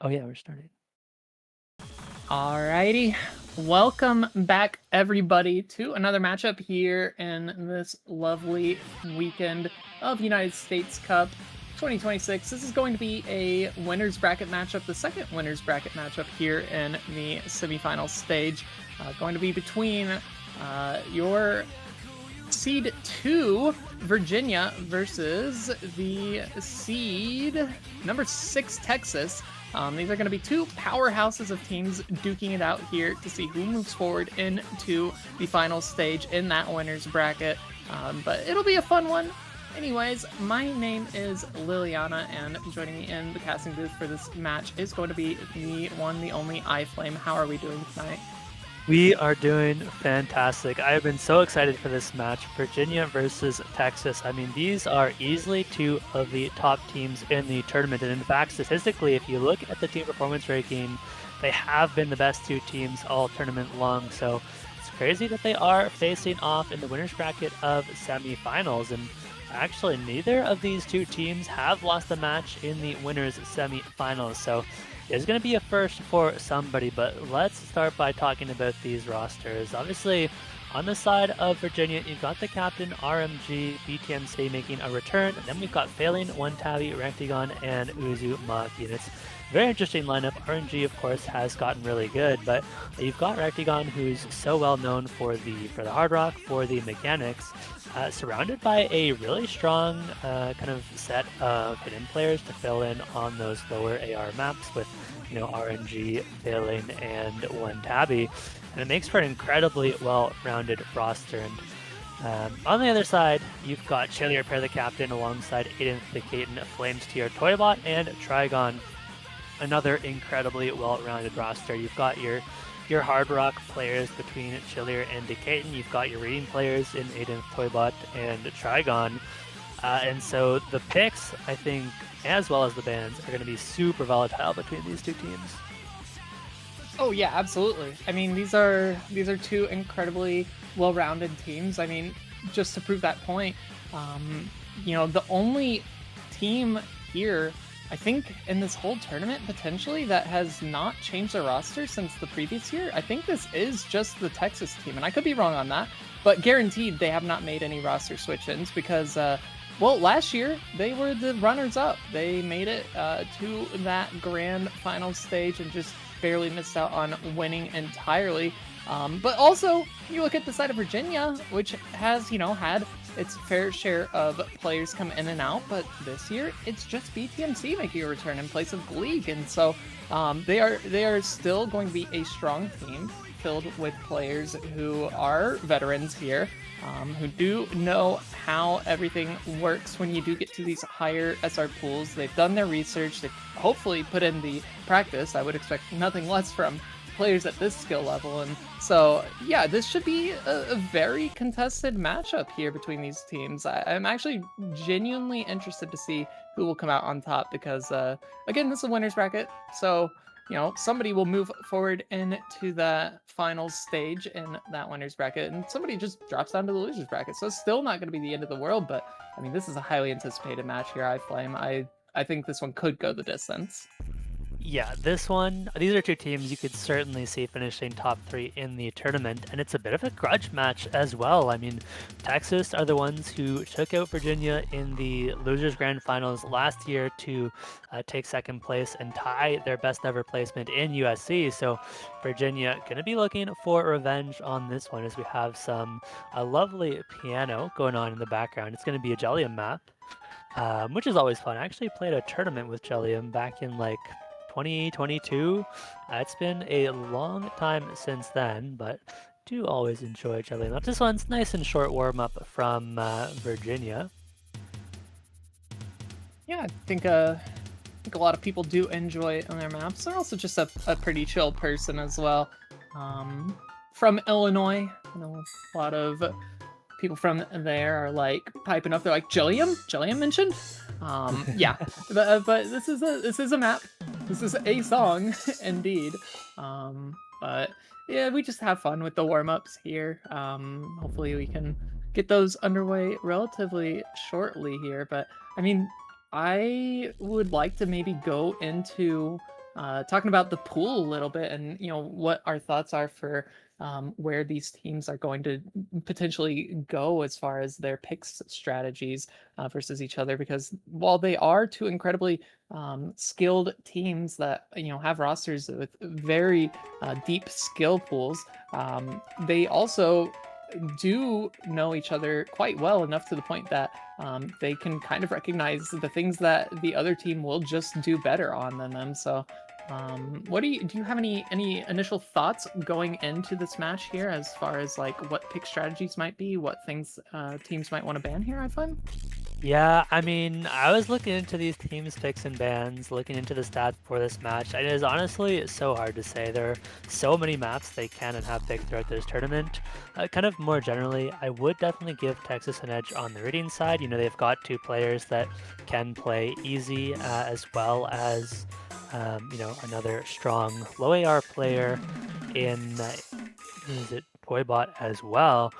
Oh yeah, we're starting. Alrighty, welcome back everybody to another matchup here in this lovely weekend of United States Cup 2026. This is going to be a winners bracket matchup, the second winners bracket matchup here in the semifinal stage. Going to be between your seed 2 Virginia versus the seed number 6 Texas. These are going to be two powerhouses of teams duking it out here to see who moves forward into the final stage in that winner's bracket. But it'll be a fun one. Anyways, my name is Liliana, and joining me in the casting booth for this match is going to be the one, the only iFlame. How are we doing tonight? We are doing fantastic. I have been so excited for this match, Virginia versus Texas. I mean, these are easily two of the top teams in the tournament. And in fact, statistically, if you look at the team performance ranking, they have been the best two teams all tournament long. So it's crazy that they are facing off in the winner's bracket of semifinals. And actually, neither of these two teams have lost a match in the winners semifinals. So it's going to be a first for somebody, but let's start by talking about these rosters. Obviously, on the side of Virginia, you've got the captain, RMG, BTMC making a return, and then we've got Failing, One Tabby, Rectagon, and Uzumaki. And it's a very interesting lineup. RNG, of course, has gotten really good, but you've got Rectagon, who's so well known for the hard rock, for the mechanics, surrounded by a really strong kind of set of hidden players to fill in on those lower AR maps with, RNG, Failing, and One Tabby. And it makes for an incredibly well-rounded roster. And on the other side, you've got Chili Repair the captain alongside Aiden the Katen, Flames Tier Toybot, and Trigon. Another incredibly well-rounded roster. You've got your hard rock players between Chillier and Decaton. You've got your reading players in Aiden, Toybot, and Trigon. And so the picks, I think, as well as the bans, are going to be super volatile between these two teams. Oh yeah, absolutely. I mean, these are two incredibly well-rounded teams. I mean, just to prove that point, the only team here, I think, in this whole tournament potentially that has not changed their roster since the previous year, I think this is just the Texas team, and I could be wrong on that, but guaranteed they have not made any roster switch-ins because, last year they were the runners-up. They made it to that grand final stage and just barely missed out on winning entirely. But also, you look at the side of Virginia, which has, had its fair share of players come in and out, but this year it's just BTMC making a return in place of Gleek, and so they are still going to be a strong team filled with players who are veterans here, who do know how everything works when you do get to these higher SR pools. They've done their research, they've hopefully put in the practice. I would expect nothing less from players at this skill level, and so yeah, this should be a very contested matchup here between these teams. I'm actually genuinely interested to see who will come out on top because again, this is a winner's bracket, so somebody will move forward into the final stage in that winner's bracket, and somebody just drops down to the loser's bracket. So it's still not going to be the end of the world, but I mean, this is a highly anticipated match here, iFlame. I think this one could go the distance. Yeah, these are two teams you could certainly see finishing top 3 in the tournament, and it's a bit of a grudge match as well. I mean, Texas are the ones who took out Virginia in the Losers Grand Finals last year to take second place and tie their best ever placement in USC, so Virginia going to be looking for revenge on this one as we have a lovely piano going on in the background. It's going to be a Jellium map. Which is always fun. I actually played a tournament with Jellium back in 2022. It's been a long time since then, but do always enjoy Jellium. This one's nice and short warm-up from Virginia. Yeah, I think a lot of people do enjoy on their maps. They're also just a pretty chill person as well. From Illinois, a lot of people from there are piping up. They're like, Jellium mentioned. Yeah, but this is a map. This is a song, indeed. But yeah, we just have fun with the warm-ups here. Hopefully we can get those underway relatively shortly here. But I mean, I would like to maybe go into talking about the pool a little bit, and what our thoughts are for where these teams are going to potentially go as far as their picks strategies versus each other. Because while they are two incredibly skilled teams that have rosters with very deep skill pools, they also do know each other quite well, enough to the point that they can kind of recognize the things that the other team will just do better on than them. So, what do you have any initial thoughts going into this match here, as far as like what pick strategies might be, what things teams might want to ban here? I find. Yeah, I mean, I was looking into these teams' picks and bans, looking into the stats for this match, and it is honestly so hard to say. There are so many maps they can and have picked throughout this tournament. Kind of more generally, I would definitely give Texas an edge on the reading side. They've got two players that can play easy, as well as, another strong low AR player in, who is it, Toybot as well.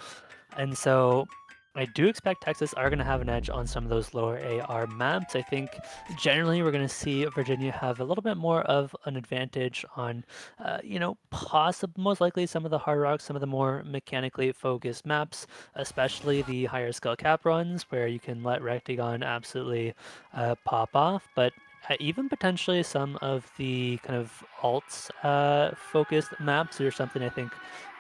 And so I do expect Texas are going to have an edge on some of those lower AR maps. I think generally we're going to see Virginia have a little bit more of an advantage on, possible, most likely some of the hard rocks, some of the more mechanically focused maps, especially the higher skill cap runs where you can let Rectagon absolutely pop off. But even potentially some of the kind of alts focused maps are something I think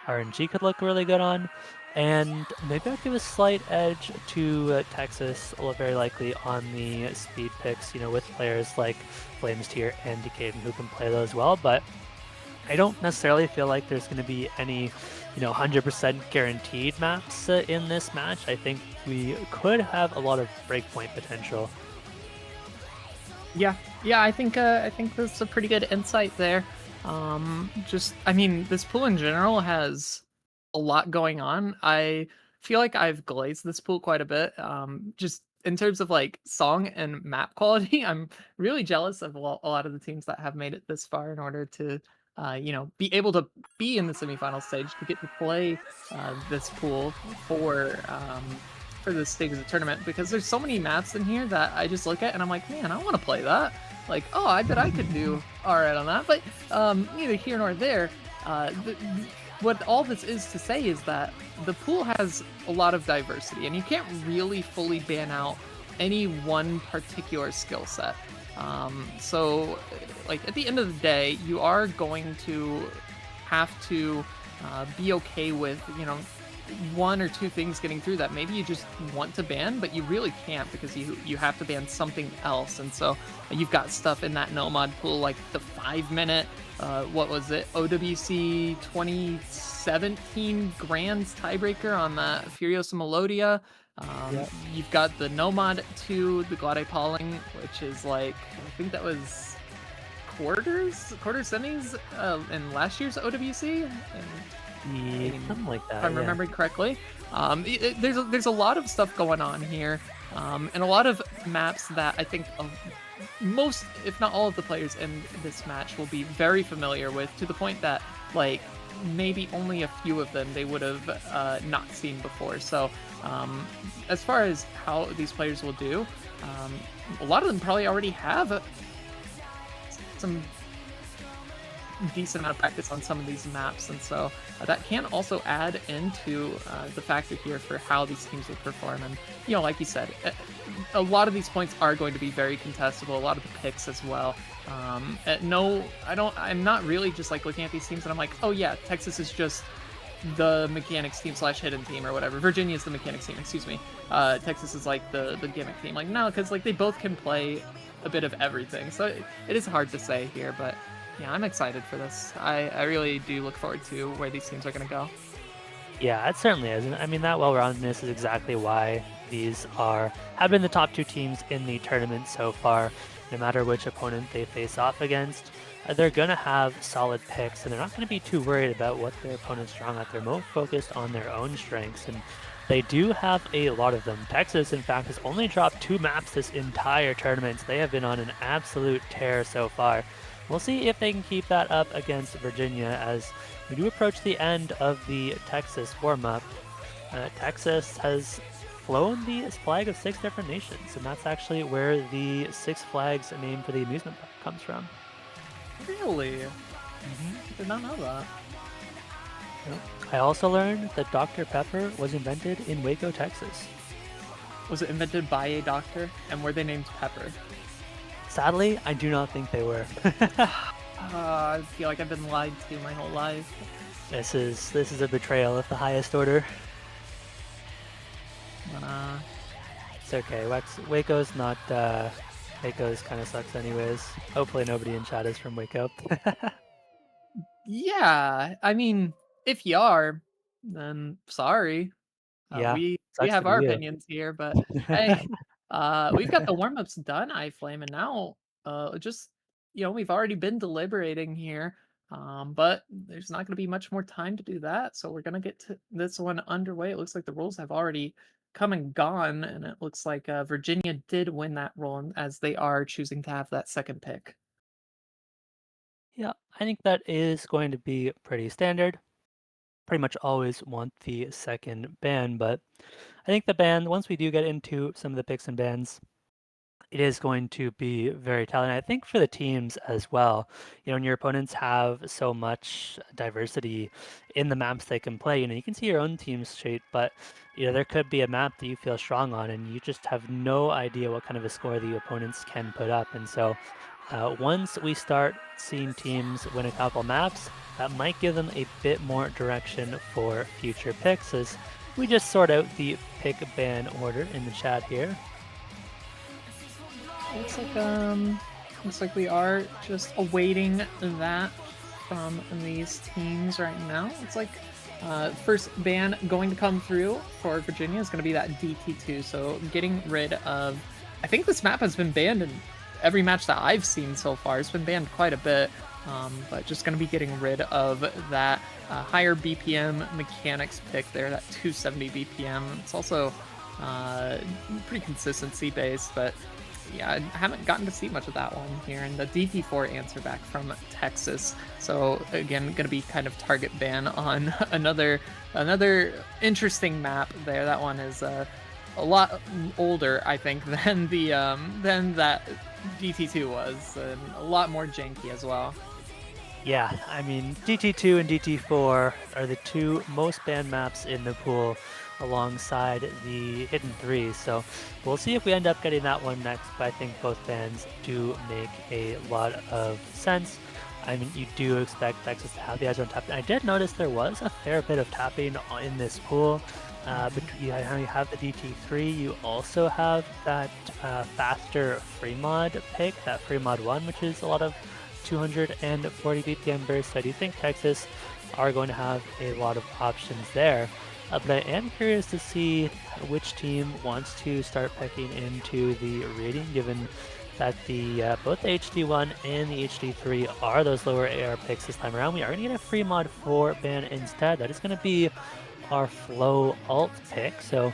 RNG could look really good on. And maybe I'd give a slight edge to Texas, very likely on the speed picks, with players like Flames Tier and Decaden who can play those well. But I don't necessarily feel like there's going to be any, 100% guaranteed maps in this match. I think we could have a lot of breakpoint potential. Yeah, yeah, I think that's a pretty good insight there. I mean, this pool in general has a lot going on. I feel like I've glazed this pool quite a bit. Just in terms of like song and map quality, I'm really jealous of a lot of the teams that have made it this far in order to, be able to be in the semifinal stage, to get to play this pool for this stage of the tournament, because there's so many maps in here that I just look at and I'm like, man, I want to play that. Like, oh, I bet I could do all right on that. But neither here nor there. What all this is to say is that the pool has a lot of diversity, and you can't really fully ban out any one particular skill set. So, like, at the end of the day, you are going to have to be okay with, one or two things getting through that maybe you just want to ban, but you really can't, because you have to ban something else. And so you've got stuff in that no mod pool like the 5-minute what was it, OWC 2017 Grands tiebreaker on the Furiosa Melodia. Yep. You've got the no mod 2, the Glade Pauling, which is like, I think that was quarter semis in last year's OWC. Something like that. If I'm remembering correctly. There's a lot of stuff going on here, and a lot of maps that I think most, if not all, of the players in this match will be very familiar with, to the point that like maybe only a few of them they would have not seen before. So as far as how these players will do, a lot of them probably already have some decent amount of practice on some of these maps, and so that can also add into the factor here for how these teams will perform. And like you said, a lot of these points are going to be very contestable, a lot of the picks as well. I'm not really just like looking at these teams and I'm like, oh yeah, Texas is just the mechanics team / hidden team or whatever. Virginia is the mechanics team, excuse me. Texas is like the gimmick team. Like, no, because like they both can play a bit of everything, so it is hard to say here. But yeah, I'm excited for this. I really do look forward to where these teams are going to go. Yeah, it certainly is. And I mean, that well-roundedness is exactly why these have been the top two teams in the tournament so far. No matter which opponent they face off against, they're going to have solid picks, and they're not going to be too worried about what their opponent's strong at. They're more focused on their own strengths, and they do have a lot of them. Texas, in fact, has only dropped 2 maps this entire tournament. So they have been on an absolute tear so far. We'll see if they can keep that up against Virginia as we do approach the end of the Texas warm-up. Texas has flown the flag of 6 different nations, and that's actually where the Six Flags name for the amusement park comes from. Really? I Hmm. did not know that. Yep. I also learned that Dr. Pepper was invented in Waco, Texas. Was it invented by a doctor? And were they named Pepper? Sadly, I do not think they were. I feel like I've been lied to my whole life. This is a betrayal of the highest order. But, It's okay. Waco's not. Waco's kind of sucks anyways. Hopefully nobody in chat is from Waco. yeah, I mean, if you are, then sorry. Yeah, We sucks to have be our you. opinions here, but hey, we've got the warm-ups done, iFlame, and now, just we've already been deliberating here, but there's not gonna be much more time to do that, so we're gonna get to this one underway. It looks like the rules have already come and gone, and it looks like, Virginia did win that role as they are choosing to have that second pick. Yeah, I think that is going to be pretty standard. Pretty much always want the second ban, but I think the ban, once we do get into some of the picks and bans, it is going to be very telling. I think for the teams as well, when your opponents have so much diversity in the maps they can play, you can see your own team's shape, but there could be a map that you feel strong on, and you just have no idea what kind of a score the opponents can put up. And so, once we start seeing teams win a couple maps, that might give them a bit more direction for future picks as we just sort out the pick ban order in the chat here. Looks like we are just awaiting that from these teams right now. It's like first ban going to come through for Virginia is going to be that DT2. So getting rid of, I think this map has been banned in every match that I've seen so far. It's been banned quite a bit, but just going to be getting rid of that higher BPM mechanics pick there, that 270 BPM. It's also pretty consistency based, but yeah, I haven't gotten to see much of that one here. And the DT4 answer back from Texas. So again, going to be kind of target ban on another interesting map there. That one is a lot older, I think, than that DT2 was, and a lot more janky as well. Yeah, I mean, DT2 and DT4 are the two most banned maps in the pool alongside the Hidden 3, so we'll see if we end up getting that one next, but I think both bans do make a lot of sense. I mean, you do expect Texas to have the edge on tapping. I did notice there was a fair bit of tapping in this pool. But you have the DT3, you also have that faster free mod pick, that free mod 1, which is a lot of 240 BPM bursts. I do think Texas are going to have a lot of options there. But I am curious to see which team wants to start picking into the rating, given that the both the HD1 and the HD3 are those lower AR picks this time around. We are going to get a free mod 4 ban instead. That is going to be our flow alt pick. So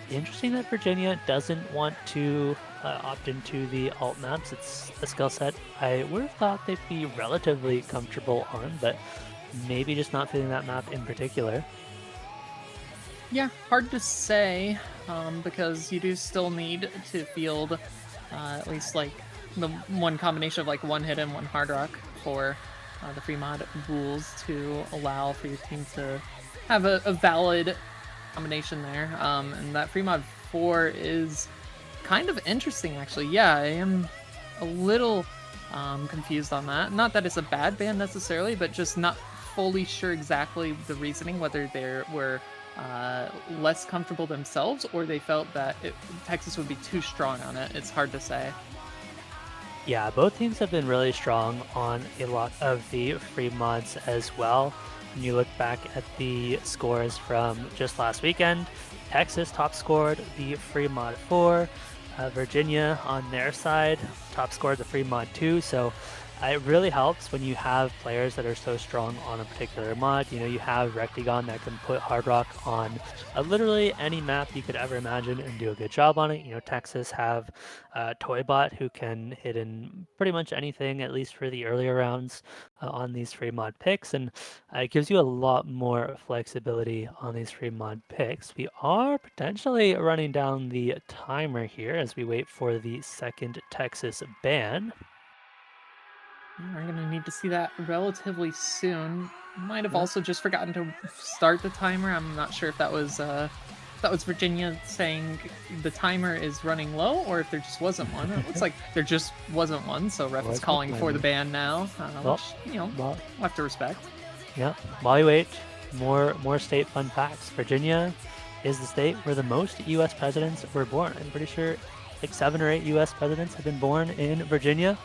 interesting that Virginia doesn't want to opt into the alt maps. It's a skill set I would have thought they'd be relatively comfortable on, but maybe just not feeling that map in particular. Yeah, hard to say, because you do still need to field at least like the one combination of like one hit and one hard rock for the free mod rules to allow for your team to have a valid combination there. And that free mod 4 is kind of interesting, actually. Yeah, I am a little confused on that. Not that it's a bad ban necessarily, but just not fully sure exactly the reasoning, whether they were less comfortable themselves or they felt that Texas would be too strong on it. It's hard to say. Yeah, both teams have been really strong on a lot of the free mods as well. When you look back at the scores from just last weekend, Texas top scored the free mod 4. Virginia on their side top scored the free mod 2. So it really helps when you have players that are so strong on a particular mod. You have Rectagon that can put Hard Rock on literally any map you could ever imagine and do a good job on it. Texas have Toybot who can hit in pretty much anything, at least for the earlier rounds on these free mod picks. And it gives you a lot more flexibility on these free mod picks. We are potentially running down the timer here as we wait for the second Texas ban. We're gonna need to see that relatively soon. Might have Yeah. also just forgotten to start the timer. I'm not sure if that was Virginia saying the timer is running low, or if there just wasn't one. It looks like there just wasn't one, so ref is Was the calling for the timer. ban now, Well, which well, we'll have to respect. yeah. While you wait, more state fun facts. Virginia is the state where the most U.S. presidents were born. I'm pretty sure like 7 or 8 U.S. presidents have been born in Virginia.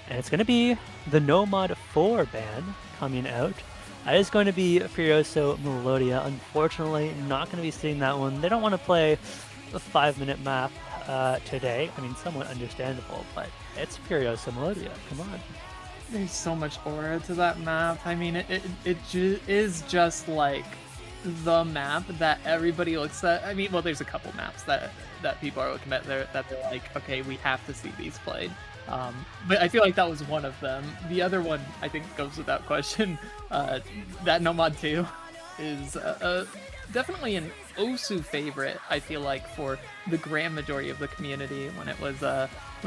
And it's going to be the No Mod 4 ban coming out. That is going to be Furioso Melodia. Unfortunately, not going to be seeing that one. They don't want to play a 5-minute map today. I mean, somewhat understandable, but it's Furioso Melodia. Come on. There's so much aura to that map. I mean, is just like the map that everybody looks at. I mean, well, there's a couple maps that people are looking at there that they're like, okay, we have to see these played. But I feel like that was one of them. The other one, I think, goes without question. That No Mod 2 is definitely an Osu favorite. I feel like for the grand majority of the community when it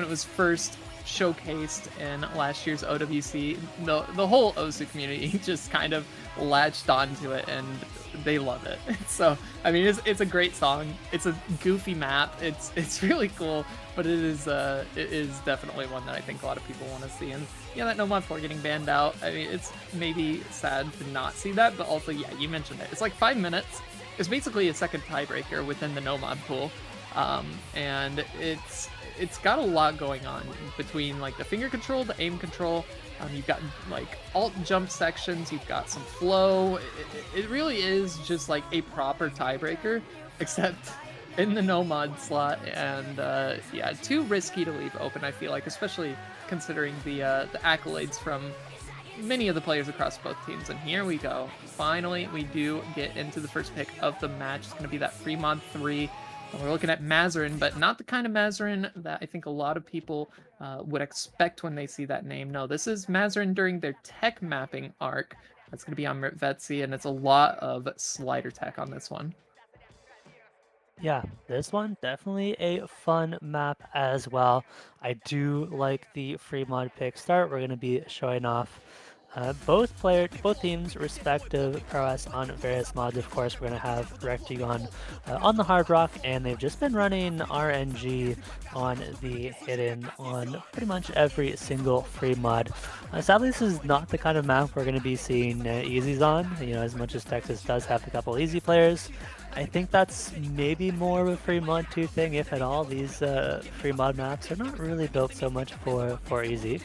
was first showcased in last year's OWC, the whole Osu community just kind of latched onto it and they love it. So I mean, it's a great song. It's a goofy map. It's really cool, but it is definitely one that I think a lot of people want to see. And yeah, that No Mod 4 getting banned out. I mean, it's maybe sad to not see that, but also yeah, you mentioned it. It's like 5 minutes. It's basically a second tiebreaker within the No Mod pool, and it's got a lot going on between like the finger control, the aim control. You've got like alt jump sections. You've got some flow. It really is just like a proper tiebreaker, except in the no mod slot. And yeah, too risky to leave open. I feel like, especially considering the accolades from many of the players across both teams. And here we go. Finally, we do get into the first pick of the match. It's going to be that free mod 3. And we're looking at Mazarin, but not the kind of Mazarin that I think a lot of people would expect when they see that name. No, this is Mazarin during their tech mapping arc. That's going to be on Mertvetsi, and it's a lot of slider tech on this one. Yeah, this one definitely a fun map as well. I do like the free mod pick start. We're going to be showing off both teams' respective prowess on various mods. Of course, we're going to have Rectigon on the Hard Rock, and they've just been running RNG on the Hidden on pretty much every single free mod. Sadly, this is not the kind of map we're going to be seeing easies on. You know, as much as Texas does have a couple easy players, I think that's maybe more of a free mod 2 thing, if at all. These free mod maps are not really built so much for easy.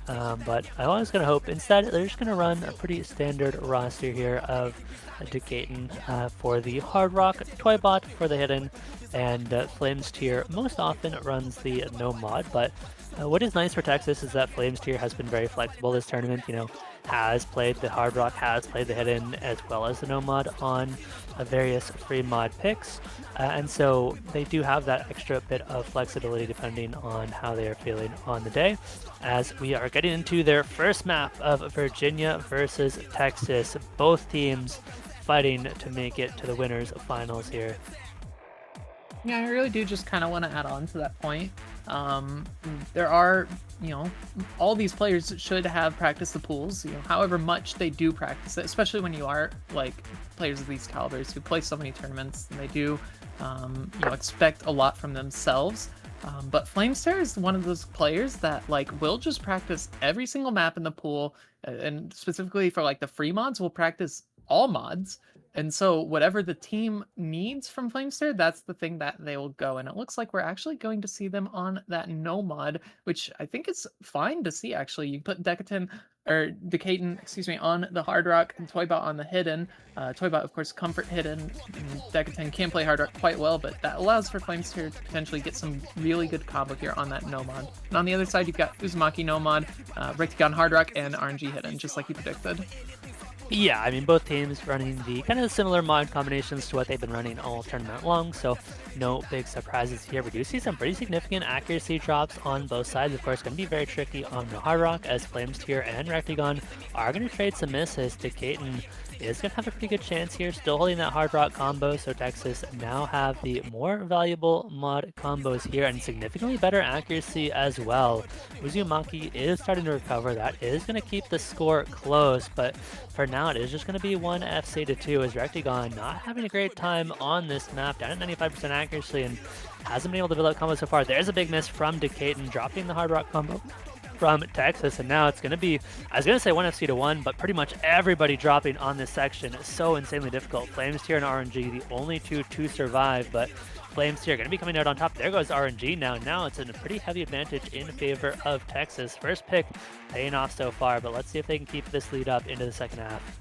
But I was going to hope instead they're just going to run a pretty standard roster here of Decaton for the Hard Rock, Toybot for the Hidden, and Flames tier most often runs the no mod. But what is nice for Texas is that Flames tier has been very flexible this tournament. You know, has played the Hard Rock, has played the Hidden, as well as the no mod on various free mod picks. And so they do have that extra bit of flexibility depending on how they are feeling on the day. As we are getting into their first map of Virginia versus Texas, both teams fighting to make it to the winners finals here. Yeah, I really do just kind of want to add on to that point. There are, all these players should have practiced the pools, however much they do practice it, especially when you are like players of these calibers who play so many tournaments, and they do, expect a lot from themselves. But Flamester is one of those players that like will just practice every single map in the pool, and specifically for like the free mods, will practice all mods. And so whatever the team needs from Flamester, that's the thing that they will go. And it looks like we're actually going to see them on that no mod, which I think is fine to see, actually. You put Decaton, excuse me, on the Hard Rock and Toybot on the Hidden. Toybot, of course, comfort Hidden. And Decaton can play Hard Rock quite well, but that allows for Flamester to potentially get some really good combo here on that no mod. And on the other side, you've got Uzumaki no mod, Rectigon Hard Rock, and RNG Hidden, just like you predicted. Yeah, I mean, both teams running the kind of similar mod combinations to what they've been running all tournament long, so no big surprises here. We do see some pretty significant accuracy drops on both sides. Of course, going to be very tricky on the Hard Rock, as Flames tier and Rectigon are going to trade some misses. Decaton is going to have a pretty good chance here, still holding that Hard Rock combo, so Texas now have the more valuable mod combos here and significantly better accuracy as well. Uzumaki is starting to recover. That is going to keep the score close, but for now it is just going to be 1 FC to 2 as Rectagon not having a great time on this map, down at 95% accuracy and hasn't been able to develop combos so far. There's a big miss from Decatur, dropping the Hard Rock combo from Texas, and now it's going to be, I was going to say 1 FC to 1, but pretty much everybody dropping on this section. It's so insanely difficult. Flames here and RNG, the only two to survive, but Flames here going to be coming out on top. There goes RNG now. Now it's in a pretty heavy advantage in favor of Texas. First pick paying off so far, but let's see if they can keep this lead up into the second half.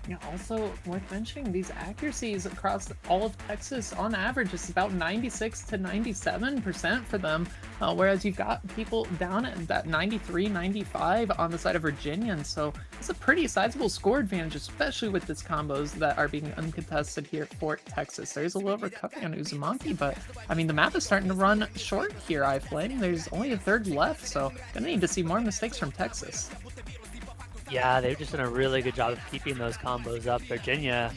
Yeah, also worth mentioning, these accuracies across all of Texas on average is about 96 to 97% for them, whereas you've got people down at that 93, 95 on the side of Virginia, and so it's a pretty sizable score advantage, especially with these combos that are being uncontested here for Texas. There's a little recovery on Uzumaki, but I mean, the map is starting to run short here, iFlame. There's only a third left, so gonna need to see more mistakes from Texas. Yeah, they've just done a really good job of keeping those combos up. Virginia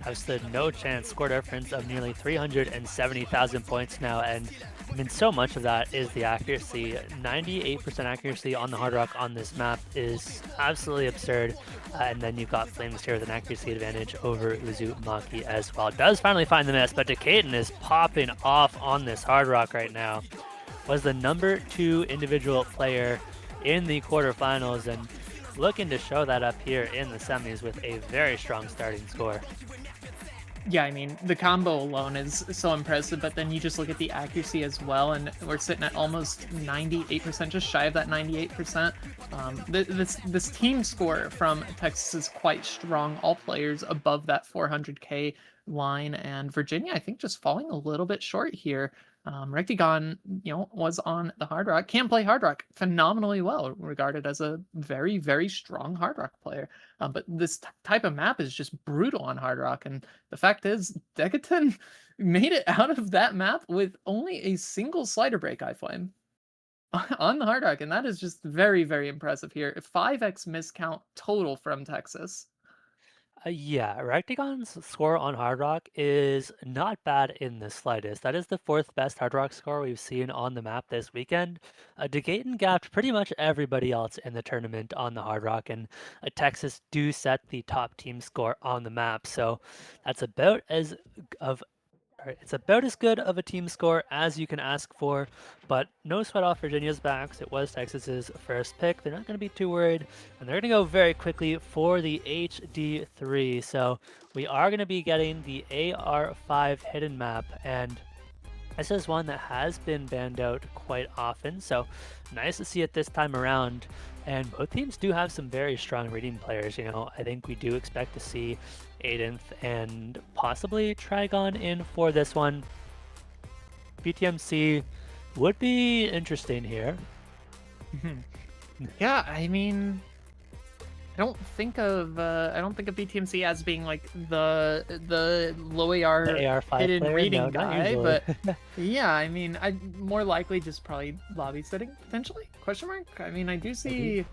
have stood no chance, score difference of nearly 370,000 points now, and I mean, so much of that is the accuracy. 98% accuracy on the Hard Rock on this map is absolutely absurd. And then you've got Flames here with an accuracy advantage over Uzumaki as well. Does finally find the miss, but Decatur is popping off on this Hard Rock right now. Was the number 2 individual player in the quarterfinals, and looking to show that up here in the semis with a very strong starting score. Yeah, I mean, the combo alone is so impressive, but then you just look at the accuracy as well, and we're sitting at almost 98%, just shy of that 98%. This team score from Texas is quite strong. All players above that 400K line, and Virginia, I think, just falling a little bit short here. Rectagon, was on the Hard Rock, can play Hard Rock phenomenally well, regarded as a very, very strong Hard Rock player. But this type of map is just brutal on Hard Rock, and the fact is, Decaton made it out of that map with only a single slider break, iFlame, on the Hard Rock, and that is just very, very impressive here. 5x miscount total from Texas. Yeah, Rectagon's score on Hard Rock is not bad in the slightest. That is the 4th best Hard Rock score we've seen on the map this weekend. Decatur gapped pretty much everybody else in the tournament on the Hard Rock, and Texas do set the top team score on the map. So that's about as of it's about as good of a team score as you can ask for, but no sweat off Virginia's backs. It was Texas's first pick. They're not going to be too worried, and they're going to go very quickly for the HD3. So we are going to be getting the AR5 hidden map, and this is one that has been banned out quite often, so nice to see it this time around. And both teams do have some very strong reading players. I think we do expect to see Aidenth and possibly Trigon in for this one. BTMC would be interesting here. Yeah, I mean, I don't think of BTMC as being like the low AR AR5 hidden player? reading No, not guy, usually. but yeah, I mean, I'd more likely just probably lobby sitting potentially? Question mark? I mean, I do see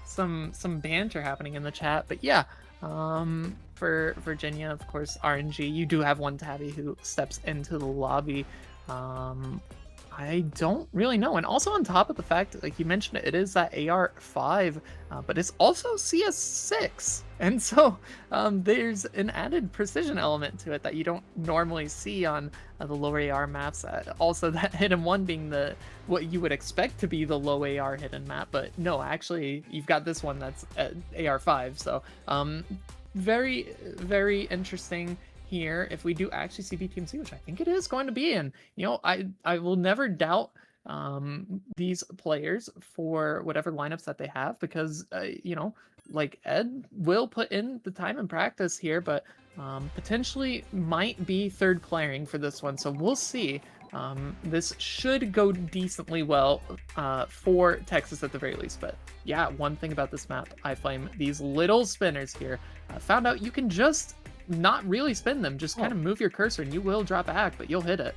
some banter happening in the chat, but yeah, for Virginia, of course, RNG, you do have one Tabby who steps into the lobby. I don't really know. And also on top of the fact, like you mentioned, it is that AR5, but it's also CS6. And so there's an added precision element to it that you don't normally see on the lower AR maps. Also, that hidden one being what you would expect to be the low AR hidden map. But no, actually, you've got this one that's AR5. So very, very interesting here if we do actually see BTMC, which I think it is going to be. And I will never doubt these players for whatever lineups that they have, because like Ed will put in the time and practice here, but potentially might be third playing for this one, so we'll see. This should go decently well for Texas at the very least. But yeah, one thing about this map, iFlame, these little spinners here, found out you can just not really spin them, just kind of move your cursor and you will drop back, but you'll hit it.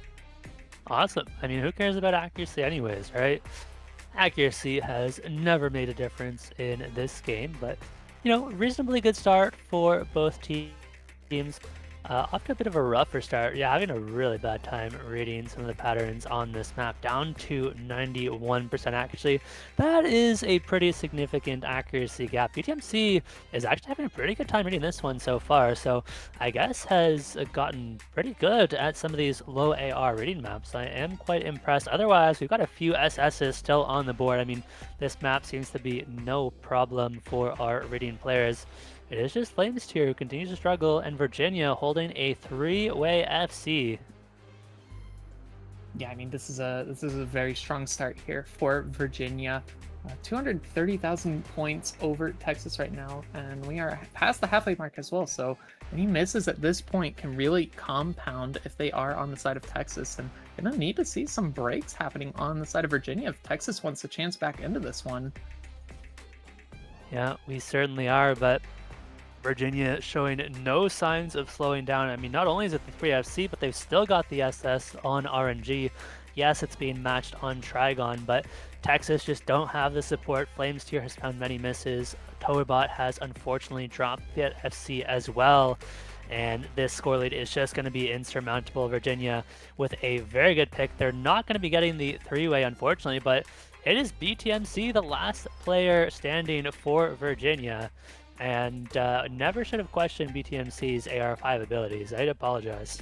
Awesome. I mean, who cares about accuracy anyways, right? Accuracy has never made a difference in this game, but Reasonably good start for both teams. Off to a bit of a rougher start. Yeah, having a really bad time reading some of the patterns on this map, down to 91% accuracy. That is a pretty significant accuracy gap. BTMC is actually having a pretty good time reading this one so far, so I guess has gotten pretty good at some of these low AR reading maps. I am quite impressed. Otherwise, we've got a few SSs still on the board. I mean, this map seems to be no problem for our reading players. It is just Flames tier who continues to struggle, and Virginia holding a three-way FC. Yeah, I mean this is a very strong start here for Virginia. 230,000 points over Texas right now, and we are past the halfway mark as well. So any misses at this point can really compound if they are on the side of Texas, and gonna need to see some breaks happening on the side of Virginia if Texas wants a chance back into this one. Yeah, we certainly are, but Virginia showing no signs of slowing down. I mean, not only is it the 3FC, but they've still got the SS on RNG. Yes, it's being matched on Trigon, but Texas just don't have the support. Flames tier has found many misses. Towerbot has unfortunately dropped the FC as well. And this score lead is just going to be insurmountable. Virginia with a very good pick. They're not going to be getting the three-way, unfortunately, but it is BTMC, the last player standing for Virginia. And never should have questioned BTMC's AR5 abilities. I'd apologize.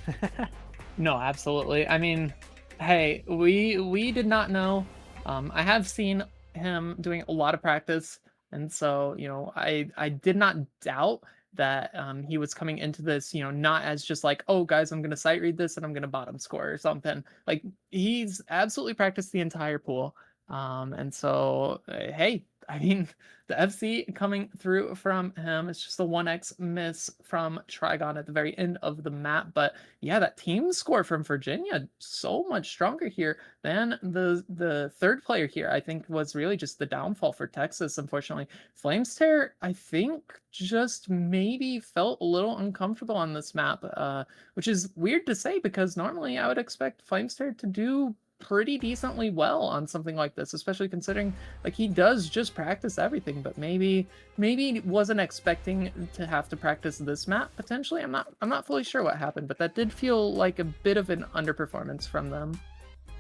No, absolutely. I mean, hey, we did not know. I have seen him doing a lot of practice, and so I did not doubt that he was coming into this, not as just like, oh guys, I'm gonna sight read this and I'm gonna bottom score or something. Like he's absolutely practiced the entire pool. And so hey, I mean, the FC coming through from him. It's just a 1x miss from Trigon at the very end of the map. But yeah, that team score from Virginia so much stronger here than the third player here. I think was really just the downfall for Texas. Unfortunately, Flamester, I think, just maybe felt a little uncomfortable on this map, which is weird to say because normally I would expect Flamester to do pretty decently well on something like this, especially considering like he does just practice everything, but maybe wasn't expecting to have to practice this map potentially. I'm not fully sure what happened, but that did feel like a bit of an underperformance from them.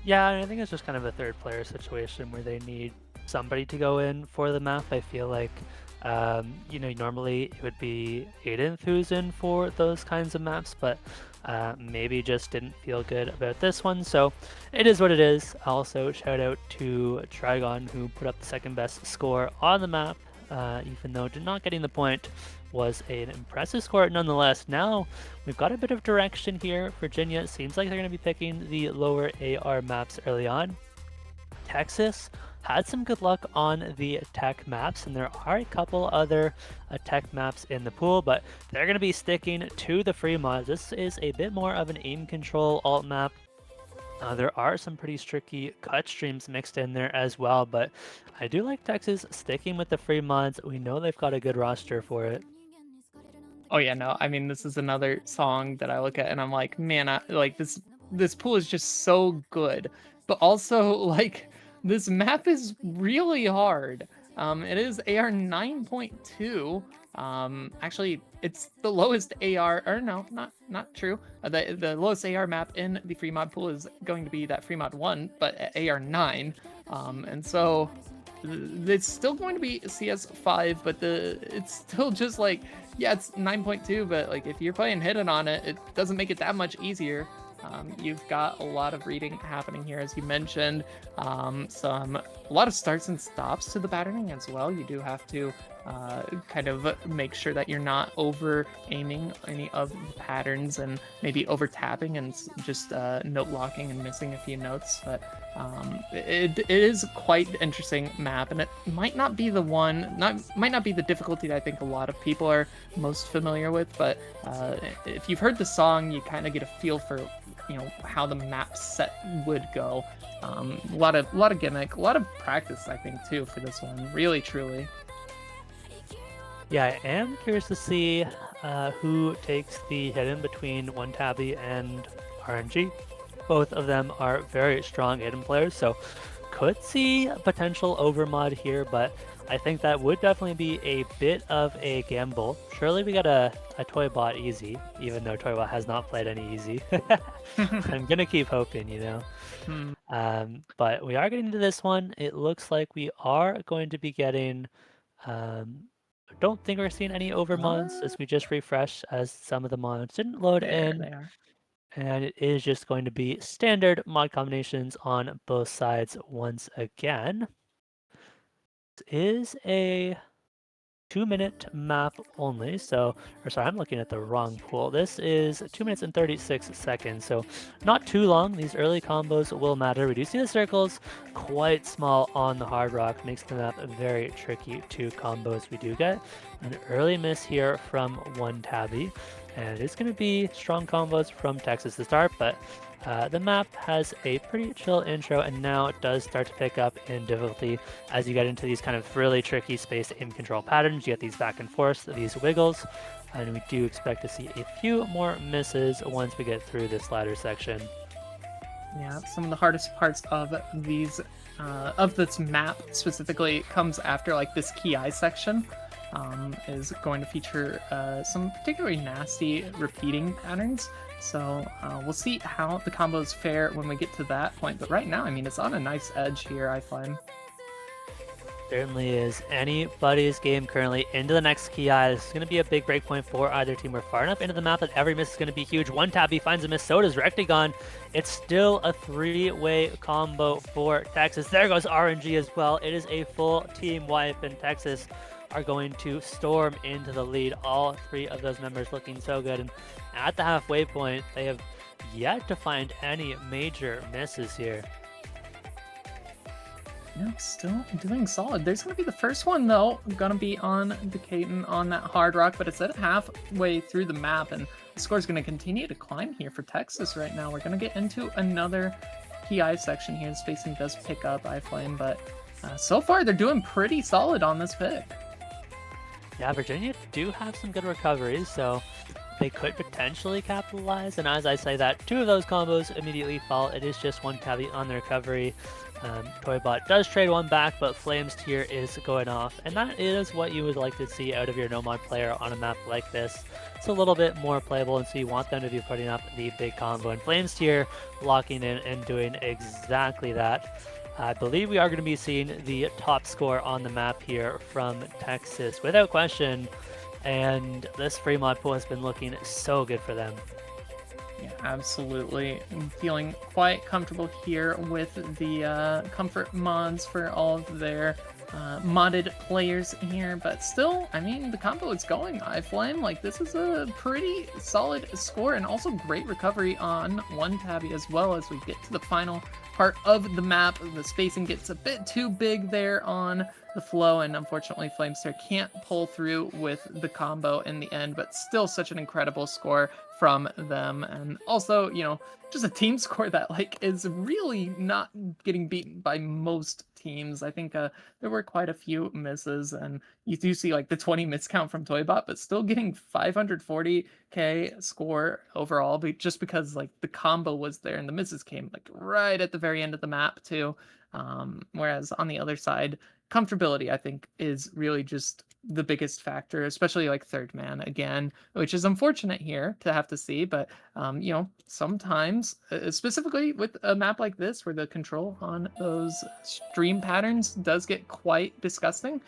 Yeah, and I think it's just kind of a third player situation where they need somebody to go in for the map. I feel like, normally it would be Aiden who's in for those kinds of maps, but maybe just didn't feel good about this one. So it is what it is. Also, shout out to Trigon who put up the second best score on the map, even though not getting the point was an impressive score nonetheless. Now we've got a bit of direction here. Virginia seems like they're going to be picking the lower AR maps early on. Texas had some good luck on the tech maps, and there are a couple other tech maps in the pool, but they're going to be sticking to the free mods. This is a bit more of an aim control alt map. There are some pretty tricky cut streams mixed in there as well, but I do like Texas sticking with the free mods. We know they've got a good roster for it. Oh yeah, no, I mean this is another song that I look at and I'm like, man, like this pool is just so good, but also like this map is really hard. It is AR 9.2. Actually, it's the lowest AR, or no, not true. The lowest AR map in the free mod pool is going to be that free mod 1, but at AR 9. And so it's still going to be CS5, but it's still just like, yeah, it's 9.2, but like if you're playing hidden on it, it doesn't make it that much easier. You've got a lot of reading happening here, as you mentioned. A lot of starts and stops to the patterning as well. You do have to kind of make sure that you're not over aiming any of the patterns and maybe over tapping and just note locking and missing a few notes. But it is quite an interesting map, and it might not be the might not be the difficulty that I think a lot of people are most familiar with. But if you've heard the song, you kind of get a feel for how the map set would go. A lot of gimmick, a lot of practice, I think, too, for this one. Really, truly. Yeah, I am curious to see who takes the hidden between One Tabby and RNG. Both of them are very strong hidden players, so could see a potential overmod here, but I think that would definitely be a bit of a gamble. Surely we got a Toy Bot easy, even though Toy Bot has not played any easy. I'm gonna keep hoping, you know. Hmm. But we are getting to this one. It looks like we are going to be getting. I don't think we're seeing any overmods Ah, as we just refresh, as some of the mods didn't load there in, they are. and it is just going to be standard mod combinations on both sides once again. This is a 2-minute map only. So, or sorry, I'm looking at the wrong pool. This is 2 minutes and 36 seconds. So not too long. These early combos will matter. We do see the circles quite small on the hard rock. Makes the map very tricky to combos. We do get an early miss here from one tabby. And it's going to be strong combos from Texas to start, but the map has a pretty chill intro, and now it does start to pick up in difficulty as you get into these kind of really tricky space aim control patterns. You get these back and forth, these wiggles, and we do expect to see a few more misses once we get through this ladder section. Yeah, some of the hardest parts of this map specifically comes after like this key eye section. Is going to feature some particularly nasty repeating patterns. So we'll see how the combos fare when we get to that point. But right now, I mean, it's on a nice edge here, I find. Certainly is anybody's game currently into the next key eye. This is going to be a big breakpoint for either team. We're far enough into the map that every miss is going to be huge. One tabby finds a miss, so does Rectagon. It's still a three-way combo for Texas. There goes RNG as well. It is a full team wipe, and Texas are going to storm into the lead. All three of those members looking so good. And at the halfway point, they have yet to find any major misses here. Yeah, still doing solid. There's going to be the first one, though, going to be on Decatur on that hard rock, but it's at halfway through the map, and the score is going to continue to climb here for Texas right now. We're going to get into another PI section here. The spacing does pick up iFlame, but so far they're doing pretty solid on this pick. Yeah, Virginia do have some good recoveries, so they could potentially capitalize. And as I say that, two of those combos immediately fall. It is just one caveat on the recovery. Toybot does trade one back, but Flames tier is going off. And that is what you would like to see out of your no-mod player on a map like this. It's a little bit more playable, and so you want them to be putting up the big combo. And Flames tier locking in and doing exactly that. I believe we are going to be seeing the top score on the map here from Texas, without question. And this free mod pool has been looking so good for them. Yeah, absolutely. I'm feeling quite comfortable here with the comfort mods for all of their modded players here, but still, I mean, the combo is going. iFlame, like, this is a pretty solid score, and also great recovery on one tabby as well as we get to the final part of the map. The spacing gets a bit too big there on the flow, and unfortunately Flamester can't pull through with the combo in the end, but still such an incredible score from them. And also, you know, just a team score that like is really not getting beaten by most teams. I think there were quite a few misses, and you do see like the 20 miscount from Toybot, but still getting 540k score overall, but just because like the combo was there and the misses came like right at the very end of the map too. Whereas on the other side, comfortability, I think, is really just the biggest factor, especially like third man again, which is unfortunate here to have to see. But you know, sometimes, specifically with a map like this, where the control on those stream patterns does get quite disgusting.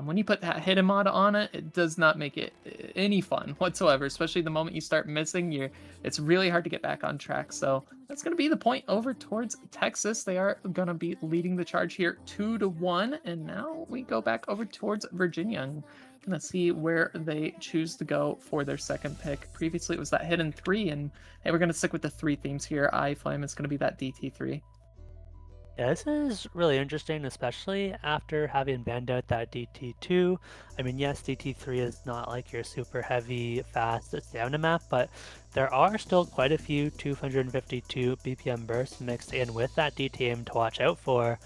When you put that hidden mod on it, it does not make it any fun whatsoever. Especially the moment you start missing, it's really hard to get back on track. So that's going to be the point over towards Texas. They are going to be leading the charge here 2-1, and now we go back over towards Virginia and going to see where they choose to go for their second pick. Previously, it was that hidden 3, and hey, we're going to stick with the 3 themes here. iFlame is going to be that DT3. Yeah, this is really interesting, especially after having banned out that DT2. I mean, yes, DT3 is not like your super heavy, fast stamina map, but there are still quite a few 252 BPM bursts mixed in with that DTM to watch out for.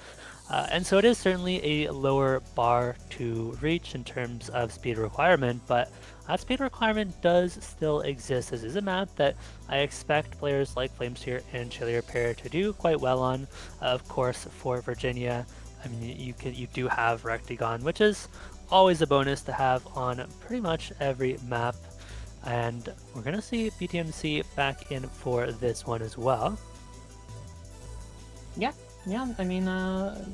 And so it is certainly a lower bar to reach in terms of speed requirement, but that speed requirement does still exist. This is a map that I expect players like Flamesteer and Chillier Pair to do quite well on. Of course, for Virginia, I mean, you do have Rectagon, which is always a bonus to have on pretty much every map. And we're gonna see BTMC back in for this one as well. Yeah, yeah. I mean,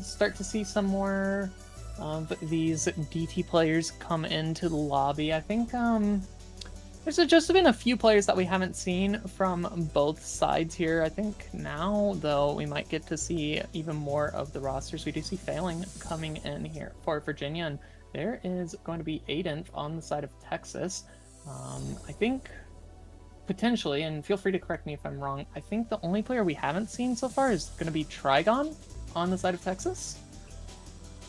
start to see some more of these DT players come into the lobby. I think there's just been a few players that we haven't seen from both sides here. I think now, though, we might get to see even more of the rosters. We do see Failing coming in here for Virginia, and there is going to be Aiden on the side of Texas. I think potentially, and feel free to correct me if I'm wrong, I think the only player we haven't seen so far is going to be Trigon on the side of Texas.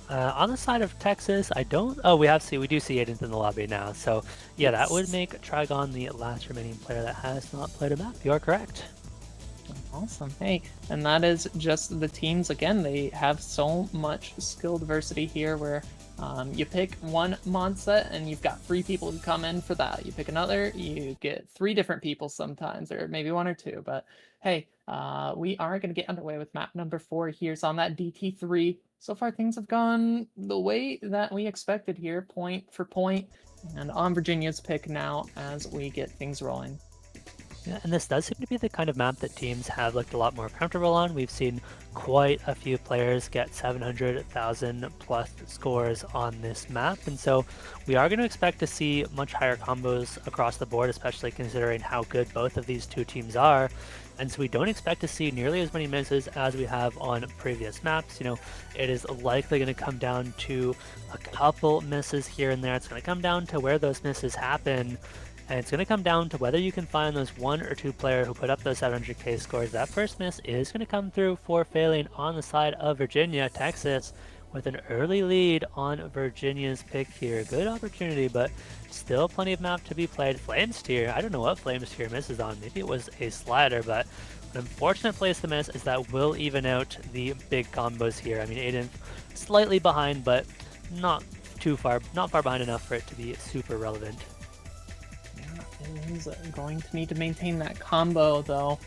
On the side of Texas, I don't. Oh, we do see Aiden in the lobby now. So yeah, that would Yes. make Trigon the last remaining player that has not played a map. You are correct. Awesome. Hey, and that is just the teams. Again, they have so much skill diversity here where you pick one mod set and you've got 3 people who come in for that. You pick another, you get 3 different people sometimes, or maybe 1 or 2. But hey, we are going to get underway with map number 4 here. So on that DT3, so far things have gone the way that we expected here, point for point. And on Virginia's pick now as we get things rolling. Yeah, and this does seem to be the kind of map that teams have looked a lot more comfortable on. We've seen quite a few players get 700,000 plus scores on this map, and so we are going to expect to see much higher combos across the board, especially considering how good both of these two teams are. And so we don't expect to see nearly as many misses as we have on previous maps. You know, it is likely going to come down to a couple misses here and there. It's going to come down to where those misses happen. And it's going to come down to whether you can find those 1 or 2 player who put up those 700k scores. That first miss is going to come through for Failing on the side of Virginia. Texas with an early lead on Virginia's pick here. Good opportunity, but still plenty of map to be played. Flamesteer, I don't know what Flamesteer misses on. Maybe it was a slider, but an unfortunate place to miss is that will even out the big combos here. I mean, Aiden slightly behind, but not too far, not far behind enough for it to be super relevant. Is going to need to maintain that combo, though.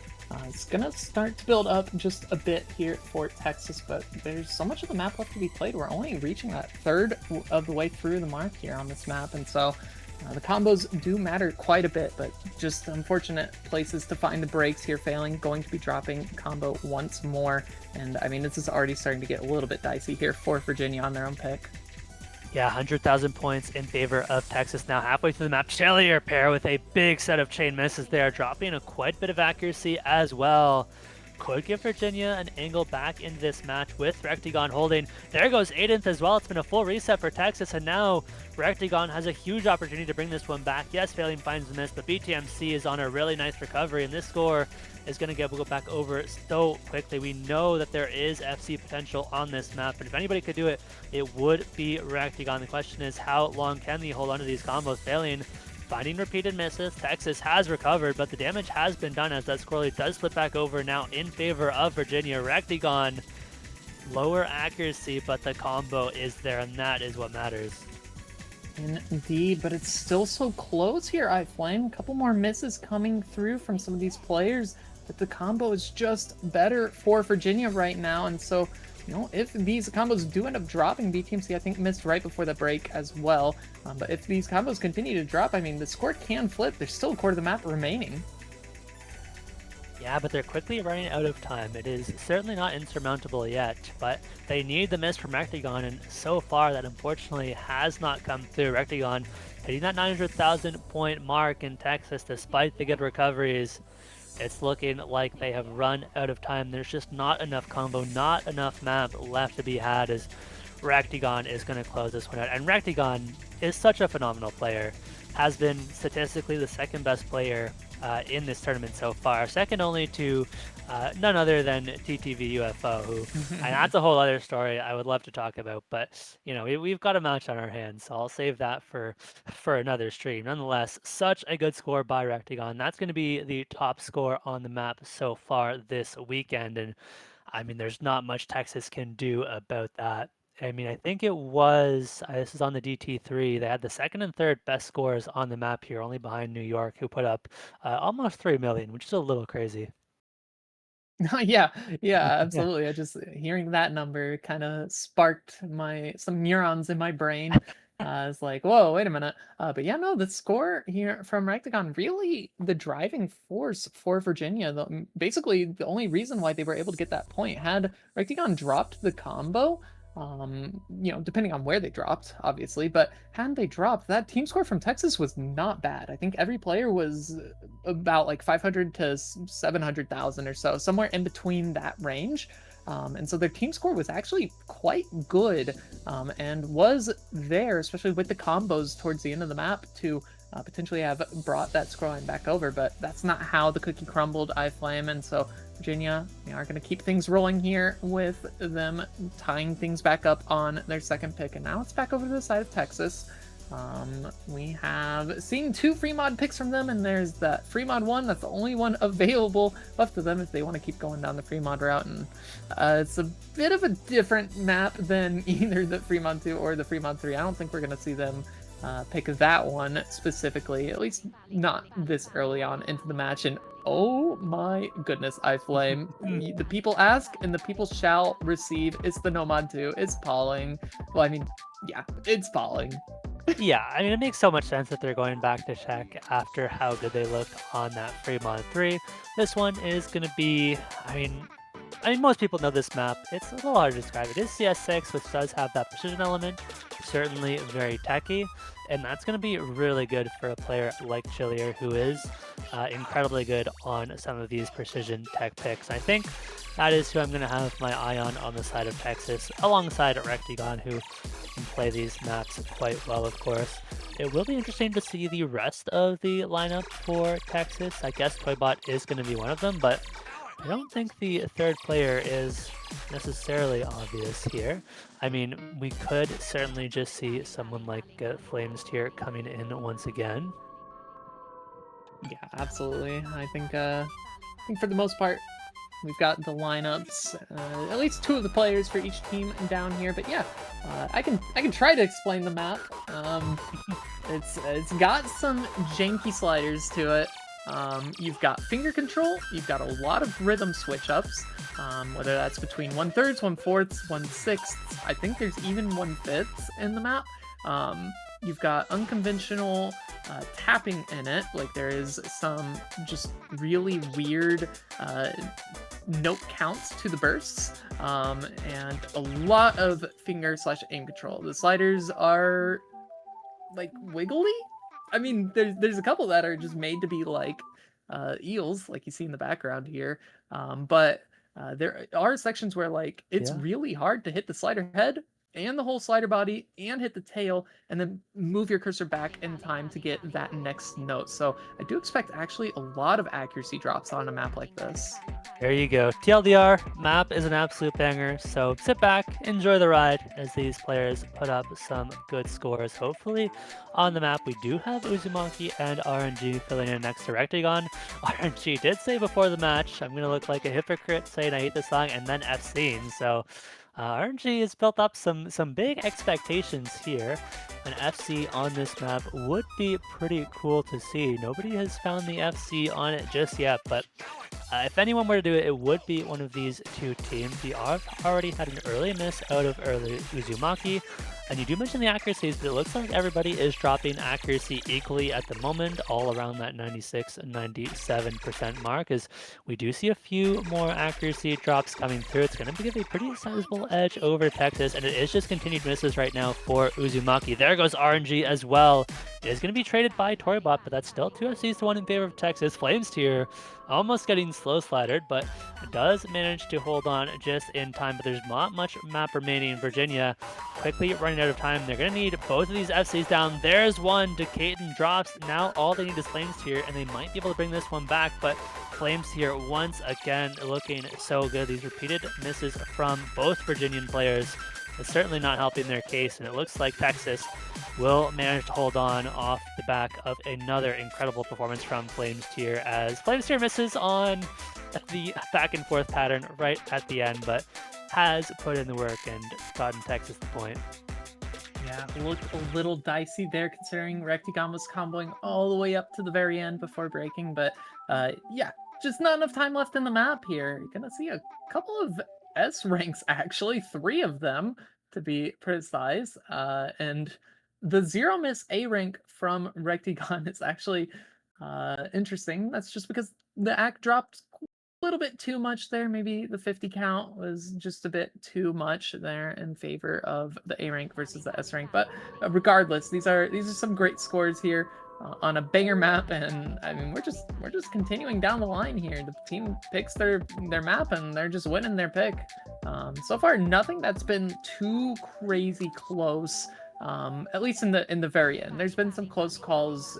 It's going to start to build up just a bit here for Texas, but there's so much of the map left to be played. We're only reaching that third of the way through the mark here on this map, and so the combos do matter quite a bit, but just unfortunate places to find the breaks here. Failing, going to be dropping combo once more, and I mean, this is already starting to get a little bit dicey here for Virginia on their own pick. Yeah, 100,000 points in favor of Texas now halfway through the map. Chillier Pair with a big set of chain misses there, dropping a quite bit of accuracy as well. Could give Virginia an angle back in this match with Rectagon holding. There goes Aidenth as well. It's been a full reset for Texas, and now Rectagon has a huge opportunity to bring this one back. Yes, Failing finds the miss, but BTMC is on a really nice recovery, and this score is going to go back over so quickly. We know that there is FC potential on this map, but if anybody could do it, it would be Rectagon. The question is, how long can they hold on to these combos? Failing, finding repeated misses. Texas has recovered, but the damage has been done as that score lead does flip back over now in favor of Virginia. Rectagon, lower accuracy, but the combo is there, and that is what matters. Indeed, but it's still so close here, iFlame. A couple more misses coming through from some of these players, but the combo is just better for Virginia right now. And so, you know, if these combos do end up dropping, BTMC, I think, missed right before the break as well. But if these combos continue to drop, I mean, the score can flip. There's still a quarter of the map remaining. Yeah, but they're quickly running out of time. It is certainly not insurmountable yet, but they need the miss from Rectagon, and so far that unfortunately has not come through. Rectagon hitting that 900,000 point mark in Texas despite the good recoveries. It's looking like they have run out of time. There's just not enough combo, not enough map left to be had as Rectagon is going to close this one out. And Rectagon is such a phenomenal player. Has been statistically the second best player in this tournament so far, second only to none other than TTV UFO, who, and that's a whole other story I would love to talk about, but you know, we've got a match on our hands, so I'll save that for another stream. Nonetheless, such a good score by Rectagon. That's going to be the top score on the map so far this weekend, and I mean, there's not much Texas can do about that. I mean, I think it was, this is on the DT3. They had the second and third best scores on the map here, only behind New York, who put up almost 3 million, which is a little crazy. Yeah, yeah, absolutely. I just hearing that number kind of sparked my some neurons in my brain. It's like, whoa, wait a minute. But yeah, no, the score here from Rectagon really the driving force for Virginia. Basically, the only reason why they were able to get that point had Rectagon dropped the combo. Depending on where they dropped, obviously, but hadn't they dropped, that team score from Texas was not bad. I think every player was about like 500 to 700,000 or so, somewhere in between that range. And so their team score was actually quite good, and was there, especially with the combos towards the end of the map, to potentially have brought that scoreline back over. But that's not how the cookie crumbled, iFlame. And so Virginia, they are going to keep things rolling here with them tying things back up on their second pick. And now it's back over to the side of Texas. We have seen 2 free mod picks from them, and there's that free mod 1. That's the only one available left to them if they want to keep going down the free mod route. And it's a bit of a different map than either the free mod 2 or the free mod 3. I don't think we're going to see them pick that one specifically, at least not this early on into the match. And oh my goodness, iFlame. The people ask and the people shall receive. It's the Nomad 2. It's Palling. Well, I mean, yeah, it's Palling. Yeah, I mean, it makes so much sense that they're going back to check after how good they looked on that Fremont 3. This one is going to be, I mean, most people know this map. It's a little hard to describe. It is CS6, which does have that precision element, certainly very techy, and that's going to be really good for a player like Chillier, who is incredibly good on some of these precision tech picks. I think that is who I'm going to have my eye on the side of Texas, alongside Rectagon, who can play these maps quite well, of course. It will be interesting to see the rest of the lineup for Texas. I guess Toybot is going to be one of them, but I don't think the third player is necessarily obvious here. I mean, we could certainly just see someone like Flames here coming in once again. Yeah, absolutely. I think for the most part, we've got the lineups, at least 2 of the players for each team down here. But yeah, I can try to explain the map. It's got some janky sliders to it. You've got finger control, you've got a lot of rhythm switch ups, whether that's between 1/3, 1/4, 1/6. I think there's even 1/5 in the map. You've got unconventional tapping in it, like there is some just really weird note counts to the bursts, and a lot of finger/aim control. The sliders are like wiggly. I mean, there's a couple that are just made to be like eels, like you see in the background here. But there are sections where like it's Yeah. really hard to hit the slider head and the whole slider body and hit the tail and then move your cursor back in time to get that next note. So I do expect actually a lot of accuracy drops on a map like this. There you go. TLDR, map is an absolute banger, so sit back, enjoy the ride as these players put up some good scores. Hopefully on the map we do have Uzumaki and RNG filling in next to Rectagon. RNG did say before the match, I'm going to look like a hypocrite saying I hate this song and then F-scene, so RNG has built up some big expectations here. An FC on this map would be pretty cool to see. Nobody has found the FC on it just yet, but if anyone were to do it, it would be one of these 2 teams. We have already had an early miss out of early Uzumaki, and you do mention the accuracies, but it looks like everybody is dropping accuracy equally at the moment, all around that 96 and 97% mark, as we do see a few more accuracy drops coming through. It's going to give a pretty sizable edge over Texas, and it is just continued misses right now for Uzumaki. There goes RNG as well. It is going to be traded by Torybot, but that's still 2 SCs to 1 in favor of Texas. Flames here almost getting slow slidered, but does manage to hold on just in time. But there's not much map remaining. Virginia quickly running out of time. They're going to need both of these FCs down. There's one. Decatur drops. Now all they need is Flames here, and they might be able to bring this one back, but Flames here once again looking so good. These repeated misses from both Virginian players is certainly not helping their case, and it looks like Texas will manage to hold on off the back of another incredible performance from Flames Tier, as Flames Tier misses on the back and forth pattern right at the end, but has put in the work and gotten Texas the point. Yeah, looked a little dicey there considering Rectigon was comboing all the way up to the very end before breaking, but yeah, just not enough time left in the map here. You're gonna see a couple of S ranks actually, 3 of them to be precise, and the zero miss A rank from Rectigon is actually interesting. That's just because the act dropped little bit too much there. Maybe the 50 count was just a bit too much there in favor of the A rank versus the S rank. But regardless, these are some great scores here on a banger map, and I mean we're just continuing down the line here. The team picks their map, and they're just winning their pick. So far, nothing that's been too crazy close. At least in the very end, there's been some close calls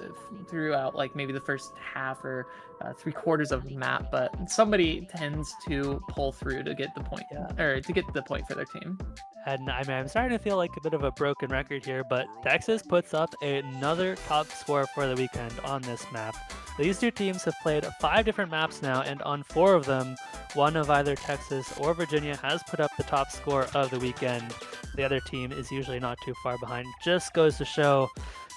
throughout, like maybe the first half or 3/4 of the map, but somebody tends to pull through to get the point, Yeah. or to get the point for their team. And I mean, I'm starting to feel like a bit of a broken record here, but Texas puts up another top score for the weekend on this map. These two teams have played 5 different maps now, and on 4 of them, one of either Texas or Virginia has put up the top score of the weekend. The other team is usually not too far behind. Just goes to show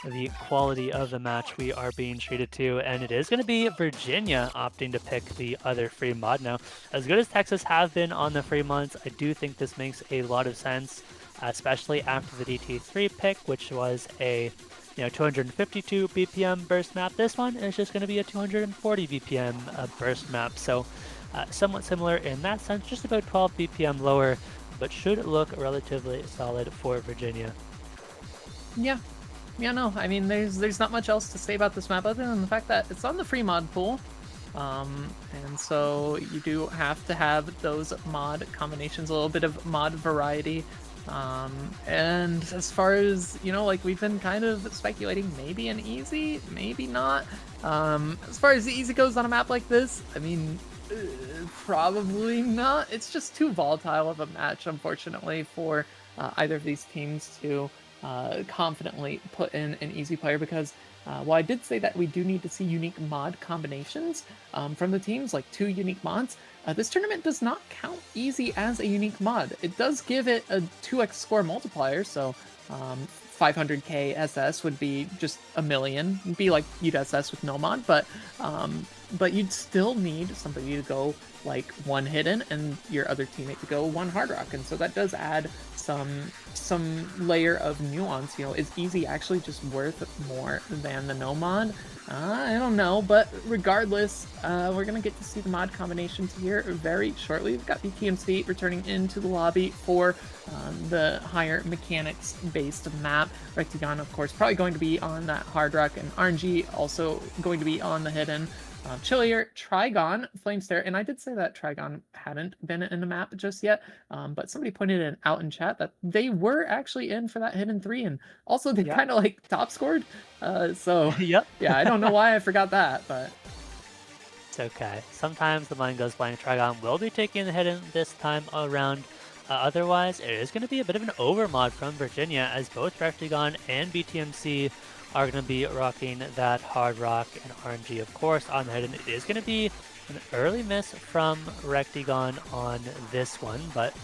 the quality of the match we are being treated to, and it is going to be Virginia opting to pick the other free mod. Now, as good as Texas have been on the free mods, I do think this makes a lot of sense, especially after the DT3 pick, which was a 252 BPM burst map. This one is just going to be a 240 BPM burst map, so somewhat similar in that sense, just about 12 BPM lower, but should look relatively solid for Virginia. Yeah, yeah, no, I mean there's not much else to say about this map other than the fact that it's on the free mod pool. And so you do have to have those mod combinations, a little bit of mod variety. And as far as, like we've been kind of speculating, maybe an easy, maybe not. As far as the easy goes on a map like this, I mean, probably not. It's just too volatile of a match, unfortunately, for either of these teams to confidently put in an easy player, because while I did say that we do need to see unique mod combinations from the teams, like 2 unique mods, this tournament does not count easy as a unique mod. It does give it a 2x score multiplier, so 500k SS would be just a million. It'd be like you'd SS with no mod, but you'd still need somebody to go like 1 hidden and your other teammate to go 1 hard rock, and so that does add some layer of nuance. Is easy actually just worth more than the no mod? I don't know, but regardless, we're gonna get to see the mod combinations here very shortly. We've got BTMC returning into the lobby for the higher mechanics-based map. Rectigon, of course, probably going to be on that hard rock, and RNG also going to be on the hidden. Chillier, Trigon, Flamestare, and I did say that Trigon hadn't been in a map just yet, but somebody pointed it out in chat that they were actually in for that hidden 3, and also they kind of like top scored. So Yep. yeah, I don't know why I forgot that, but it's okay. Sometimes the mind goes blank. Trigon will be taking the hidden this time around. Otherwise, it is going to be a bit of an overmod from Virginia, as both Rectigon and BTMC are going to be rocking that hard rock, and RNG, of course, on the hidden. It is going to be an early miss from Rectigon on this one, but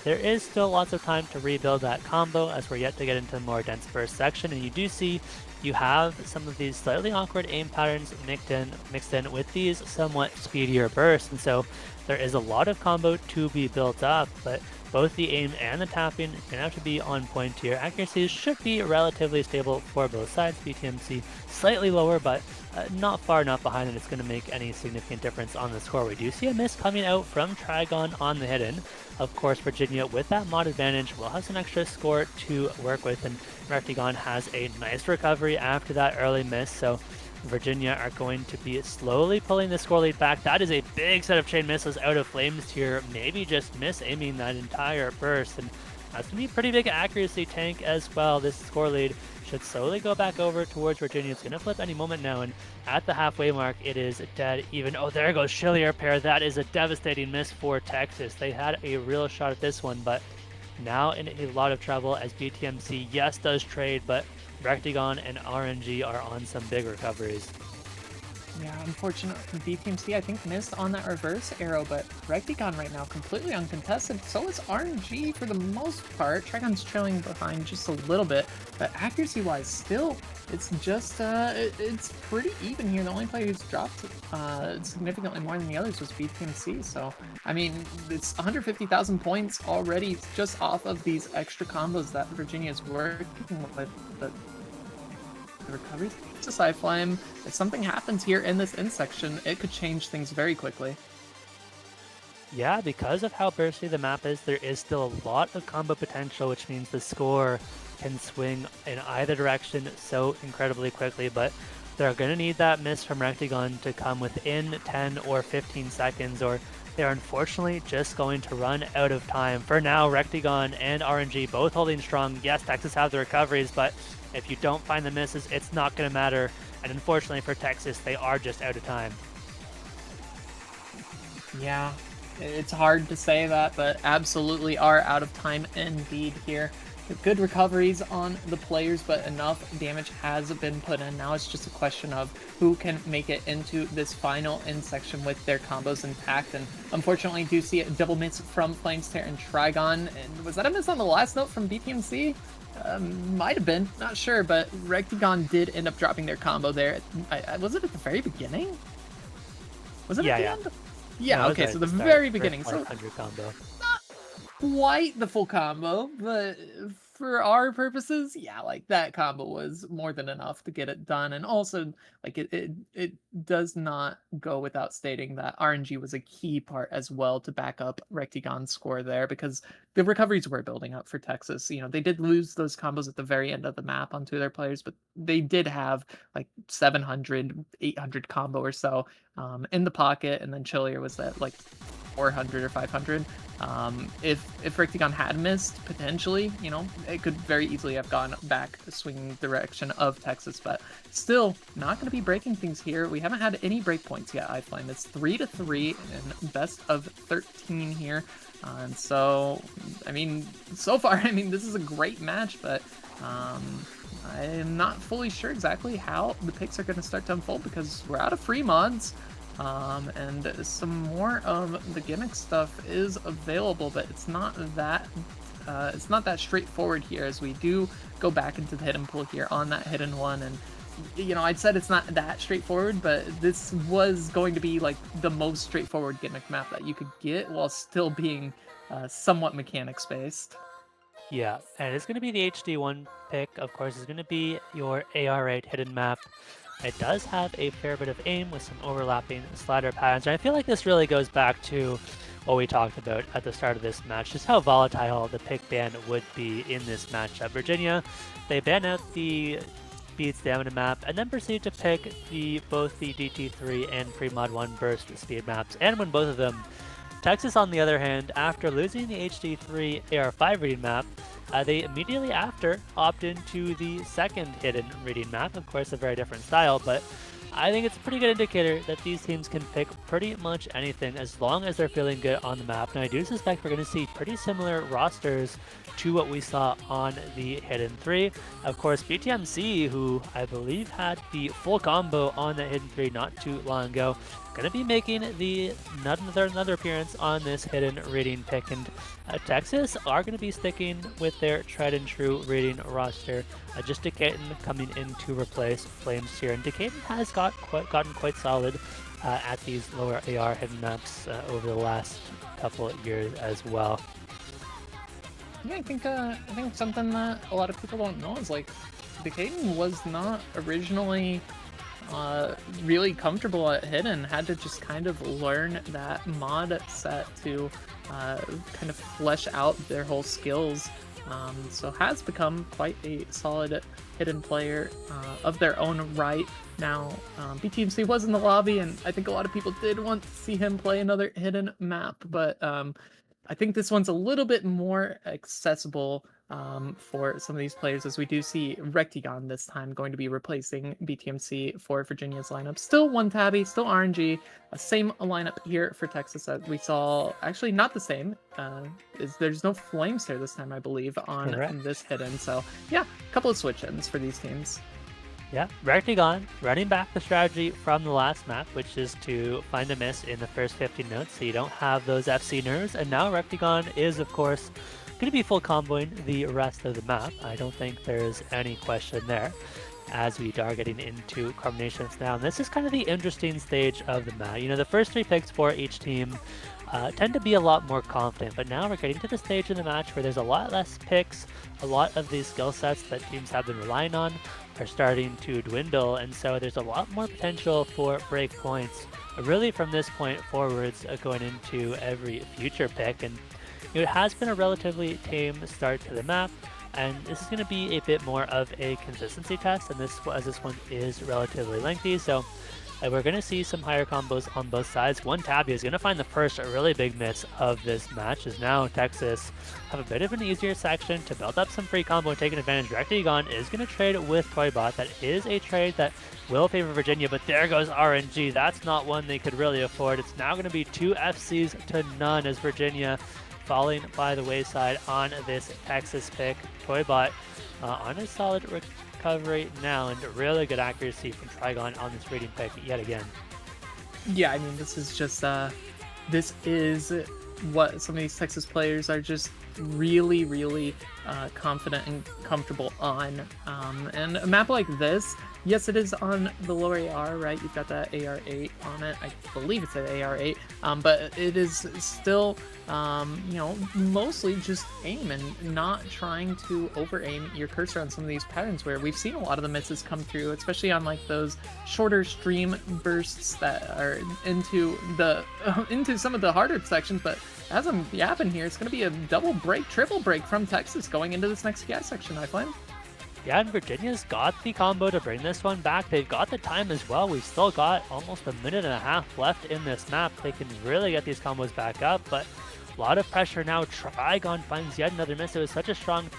there is still lots of time to rebuild that combo, as we're yet to get into the more dense burst section, and you do see you have some of these slightly awkward aim patterns mixed in with these somewhat speedier bursts, and so there is a lot of combo to be built up, but both the aim and the tapping are going to have to be on point here. Accuracy should be relatively stable for both sides. BTMC slightly lower, but not far enough behind that it's going to make any significant difference on the score. We do see a miss coming out from Trigon on the hidden. Of course, Virginia, with that mod advantage, will have some extra score to work with, and Rectigon has a nice recovery after that early miss, so Virginia are going to be slowly pulling the score lead back. That is a big set of chain missiles out of flames here, maybe just miss-aiming that entire burst, and that's going to be a pretty big accuracy tank as well. This score lead should slowly go back over towards Virginia. It's going to flip any moment now, and at the halfway mark, it is dead even. Oh, there goes Chillier pair. That is a devastating miss for Texas. They had a real shot at this one, but now in a lot of trouble, as BTMC, yes, does trade, but Rectigon and RNG are on some big recoveries. Yeah, unfortunate BTMC, I think, missed on that reverse arrow, but Rectigon right now completely uncontested. So is RNG for the most part. Trigon's trailing behind just a little bit, but accuracy-wise, still, it's just, it's pretty even here. The only player who's dropped significantly more than the others was BTMC. So, I mean, it's 150,000 points already just off of these extra combos that Virginia's working with. But the recoveries to Psyflame. If something happens here in this end section, it could change things very quickly. Yeah, because of how bursty the map is, there is still a lot of combo potential, which means the score can swing in either direction so incredibly quickly, but they're going to need that miss from Rectigon to come within 10 or 15 seconds, or they're unfortunately just going to run out of time. For now, Rectigon and RNG both holding strong. Yes, Texas have the recoveries, but if you don't find the misses, it's not going to matter. And unfortunately for Texas, they are just out of time. Yeah, it's hard to say that, but absolutely are out of time indeed here. Good recoveries on the players, but enough damage has been put in. Now it's just a question of who can make it into this final end section with their combos intact. And unfortunately, do see a double miss from Flamesteer and Trigon. And was that a miss on the last note from BTMC? Might have been, not sure, but Rectigon did end up dropping their combo there. Was it at the very beginning? Was it at the end? Yeah, No, okay, so the very beginning. So 100 combo. quite the full combo, but for our purposes, yeah, like that combo was more than enough to get it done. And also, like it does not go without stating that RNG was a key part as well to back up Rectigon's score there, because the recoveries were building up for Texas. You know, they did lose those combos at the very end of the map on two of their players, but they did have like 700, 800 combo or so in the pocket, and then Chillier was at like 400 or 500. If Rectigon had missed, potentially, you know, it could very easily have gone back the swinging direction of Texas, but still not going to be breaking things here. We haven't had any breakpoints yet, iFlame. It's 3-3 and best of 13 here. And so, I mean, so far, I mean, this is a great match, but I am not fully sure exactly how the picks are going to start to unfold because we're out of free mods. And some more of the gimmick stuff is available, but it's not that straightforward here, as we do go back into the hidden pool here on that hidden one. And you know, I'd said it's not that straightforward, but this was going to be like the most straightforward gimmick map that you could get while still being somewhat mechanics based. Yeah, and it's going to be the HD1 pick. Of course, it's going to be your AR8 hidden map. It does have a fair bit of aim with some overlapping slider patterns. And I feel like this really goes back to what we talked about at the start of this match, just how volatile the pick ban would be in this matchup. Virginia, they ban out the speed stamina map and then proceed to pick both the DT3 and Pre-Mod 1 burst speed maps and win both of them. Texas, on the other hand, after losing the HD3 AR5 reading map, they immediately after opt into the second hidden reading map. Of course, a very different style, but I think it's a pretty good indicator that these teams can pick pretty much anything as long as they're feeling good on the map. And I do suspect we're going to see pretty similar rosters to what we saw on the Hidden 3. Of course, BTMC, who I believe had the full combo on the Hidden 3 not too long ago, going to be making another appearance on this hidden reading pick. And Texas are going to be sticking with their tried and true reading roster. Just Decatur coming in to replace Flamesteer. And Decatur has gotten quite solid at these lower AR hidden maps over the last couple of years as well. Yeah, I think something that a lot of people don't know is like Decatur was not originally really comfortable at hidden, had to just kind of learn that mod set to kind of flesh out their whole skills. So has become quite a solid hidden player of their own right. Now, BTMC was in the lobby, and I think a lot of people did want to see him play another hidden map, but I think this one's a little bit more accessible for some of these players, as we do see Rectigon this time going to be replacing BTMC for Virginia's lineup. Still one tabby, still RNG, same lineup here for Texas that we saw. Actually, not the same. There's no Flamesteer this time, I believe, on Correct. this hidden. So yeah, a couple of switch-ins for these teams. Yeah, Rectagon running back the strategy from the last map, which is to find a miss in the first 15 notes so you don't have those FC nerves. And now Rectagon is, of course, going to be full comboing the rest of the map. I don't think there's any question there as we are getting into combinations now. And this is kind of the interesting stage of the map. You know, the first three picks for each team tend to be a lot more confident, but now we're getting to the stage in the match where there's a lot less picks. A lot of these skill sets that teams have been relying on are starting to dwindle, and so there's a lot more potential for break points really from this point forwards going into every future pick. And it has been a relatively tame start to the map, and this is going to be a bit more of a consistency test, and this as this one is relatively lengthy, so we're going to see some higher combos on both sides. One Tabby is going to find the first really big miss of this match, as now Texas have a bit of an easier section to build up some free combo and take an advantage. Rectagon is going to trade with Toybot. That is a trade that will favor Virginia, but there goes RNG. That's not one they could really afford. It's now going to be 2 FCs to none as Virginia falling by the wayside on this Texas pick. Toybot on a solid recovery now, and really good accuracy from Trigon on this reading pick yet again. Yeah, I mean, this is just this is what some of these Texas players are just really, really confident and comfortable on. And a map like this, yes, it is on the lower AR, right? You've got that AR8 on it. I believe it's an AR8, but it is still, you know, mostly just aim and not trying to over-aim your cursor on some of these patterns where we've seen a lot of the misses come through, especially on like those shorter stream bursts that are into the into some of the harder sections. But as I'm yapping here, it's going to be a double break, triple break from Texas going into this next guy section, I find. Yeah, and Virginia's got the combo to bring this one back. They've got the time as well. We've still got almost a minute and a half left in this map. They can really get these combos back up, but a lot of pressure now. Trigon finds yet another miss. It was such a strong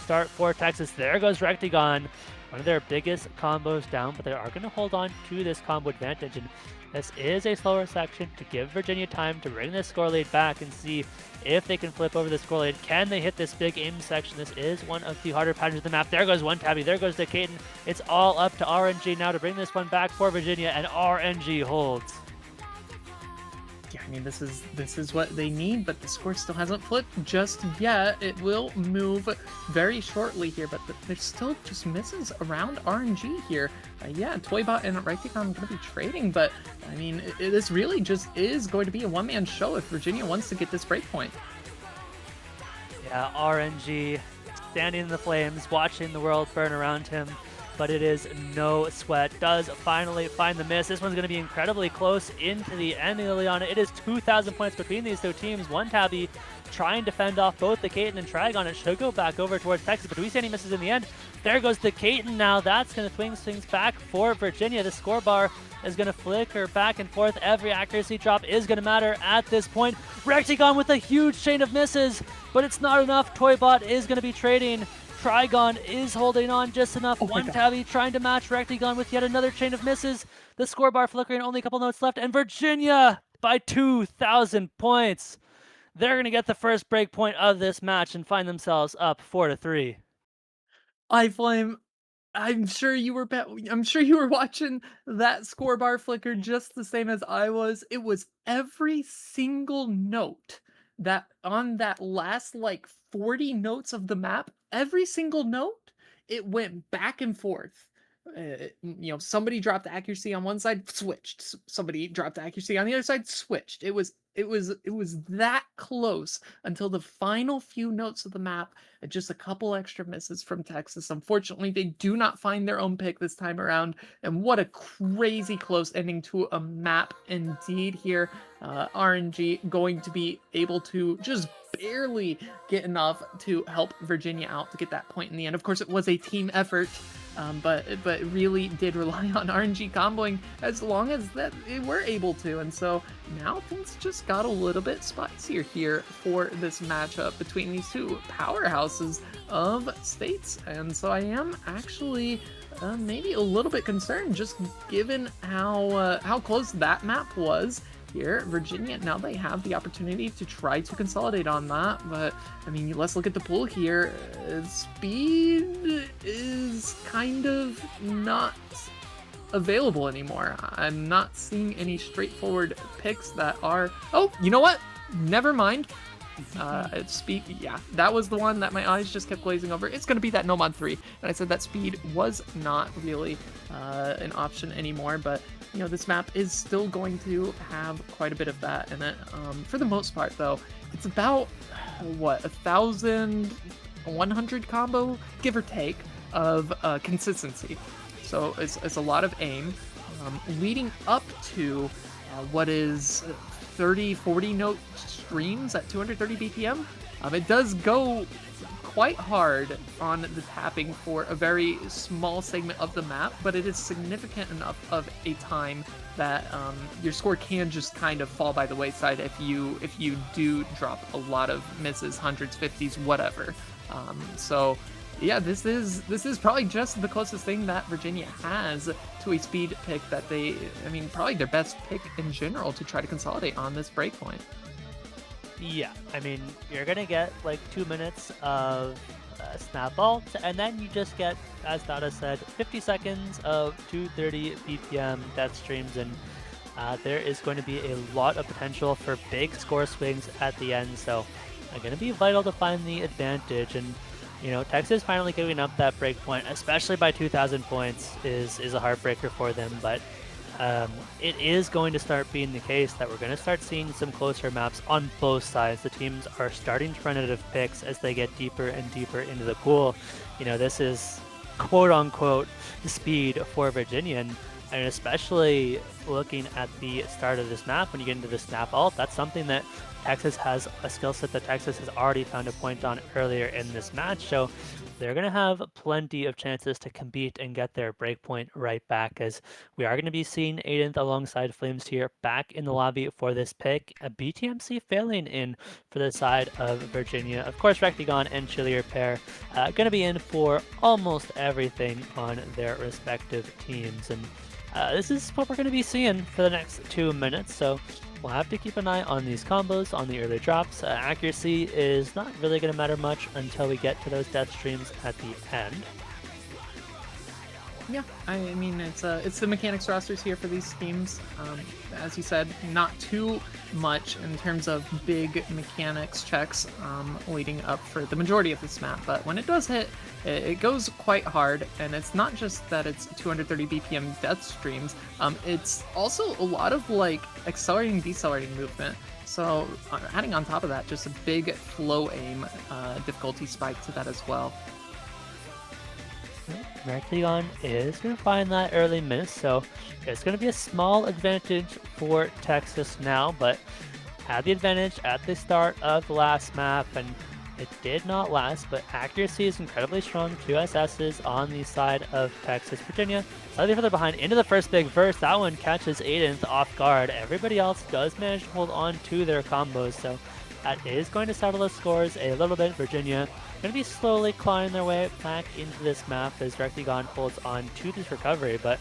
start for Texas. There goes Rectagon. One of their biggest combos down, but they are going to hold on to this combo advantage. And this is a slower section to give Virginia time to bring this score lead back and see if they can flip over the score lead. Can they hit this big aim section? This is one of the harder patterns of the map. There goes one Tabby. There goes the Caden. It's all up to RNG now to bring this one back for Virginia, and RNG holds. Yeah, I mean, this is what they need, but the score still hasn't flipped just yet. It will move very shortly here, but there's still just misses around RNG here. Yeah, Toybot and Rectagon are going to be trading, but I mean, this really just is going to be a one-man show if Virginia wants to get this breakpoint. Yeah, RNG standing in the flames, watching the world burn around him, but it is no sweat. Does finally find the miss. This one's going to be incredibly close into the end, Liliana. It is 2,000 points between these two teams. One Tabby trying to fend off both the Caden and Trigon. It should go back over towards Texas, but do we see any misses in the end? There goes the Caden now. That's going to swing things back for Virginia. The score bar is going to flicker back and forth. Every accuracy drop is going to matter at this point. Rectagon with a huge chain of misses, but it's not enough. Toybot is going to be trading. Trigon is holding on just enough. One Tabby trying to match Rectagon with yet another chain of misses. The score bar flickering, only a couple notes left, and Virginia by 2,000 points. They're going to get the first break point of this match and find themselves up 4-3. iFlame, I'm sure you were watching that score bar flicker just the same as I was. It was every single note that on that last like 40 notes of the map, every single note, it went back and forth. You know, somebody dropped accuracy on one side, switched. Somebody dropped accuracy on the other side, switched. It was that close until the final few notes of the map. Just a couple extra misses from Texas. Unfortunately, they do not find their own pick this time around. And what a crazy close ending to a map indeed here. RNG going to be able to just barely get enough to help Virginia out to get that point in the end. Of course, it was a team effort. But really did rely on RNG comboing as long as that they were able to. And so now things just got a little bit spicier here for this matchup between these two powerhouses of states. And so I am actually maybe a little bit concerned, just given how close that map was here. Virginia, now they have the opportunity to try to consolidate on that, but I mean, let's look at the pool here. Speed is kind of not available anymore. I'm not seeing any straightforward picks that are... Oh, you know what? Never mind. Speed, yeah, that was the one that my eyes just kept glazing over. It's going to be that No Mod 3, and I said that speed was not really an option anymore, but you know, this map is still going to have quite a bit of that in it. For the most part, though, it's about, what, 1,100 combo, give or take, of consistency. So it's a lot of aim, leading up to what is 30-40 note streams at 230 BPM. It does go quite hard on the tapping for a very small segment of the map, but it is significant enough of a time that your score can just kind of fall by the wayside if you do drop a lot of misses, hundreds, 50s, whatever. So yeah, this is probably just the closest thing that Virginia has to a speed pick that I mean, probably their best pick in general to try to consolidate on this breakpoint. Yeah, I mean, you're going to get like 2 minutes of snap ult, and then you just get, as Dada said, 50 seconds of 230 BPM death streams, and there is going to be a lot of potential for big score swings at the end, so it's going to be vital to find the advantage. And you know, Texas finally giving up that break point, especially by 2,000 points, is a heartbreaker for them. But it is going to start being the case that we're going to start seeing some closer maps on both sides. The teams are starting to run out of picks as they get deeper and deeper into the pool. You know, this is quote-unquote speed for Virginia, and especially looking at the start of this map, when you get into the snap ult, that's something that Texas has, a skill set that Texas has already found a point on earlier in this match, so they're going to have plenty of chances to compete and get their breakpoint right back, as we are going to be seeing Aiden alongside Flames here back in the lobby for this pick. A BTMC failing in for the side of Virginia. Of course, Rectagon and Chillier pair going to be in for almost everything on their respective teams, and this is what we're going to be seeing for the next 2 minutes, so we'll have to keep an eye on these combos, on the early drops. Accuracy is not really going to matter much until we get to those death streams at the end. Yeah, I mean, it's the mechanics rosters here for these teams. As you said, not too much in terms of big mechanics checks leading up for the majority of this map, but when it does hit, it goes quite hard, and it's not just that it's 230 BPM death streams, it's also a lot of like accelerating, decelerating movement. So adding on top of that, just a big flow aim difficulty spike to that as well. Rectagon is going to find that early miss, so it's going to be a small advantage for Texas now, but had the advantage at the start of the last map, and it did not last, but accuracy is incredibly strong. 2 SSs on the side of Texas. Virginia slightly further behind into the first big burst. That one catches Aiden off guard. Everybody else does manage to hold on to their combos, so that is going to settle the scores a little bit. Virginia going to be slowly clawing their way back into this map as Rectagon holds on to this recovery, but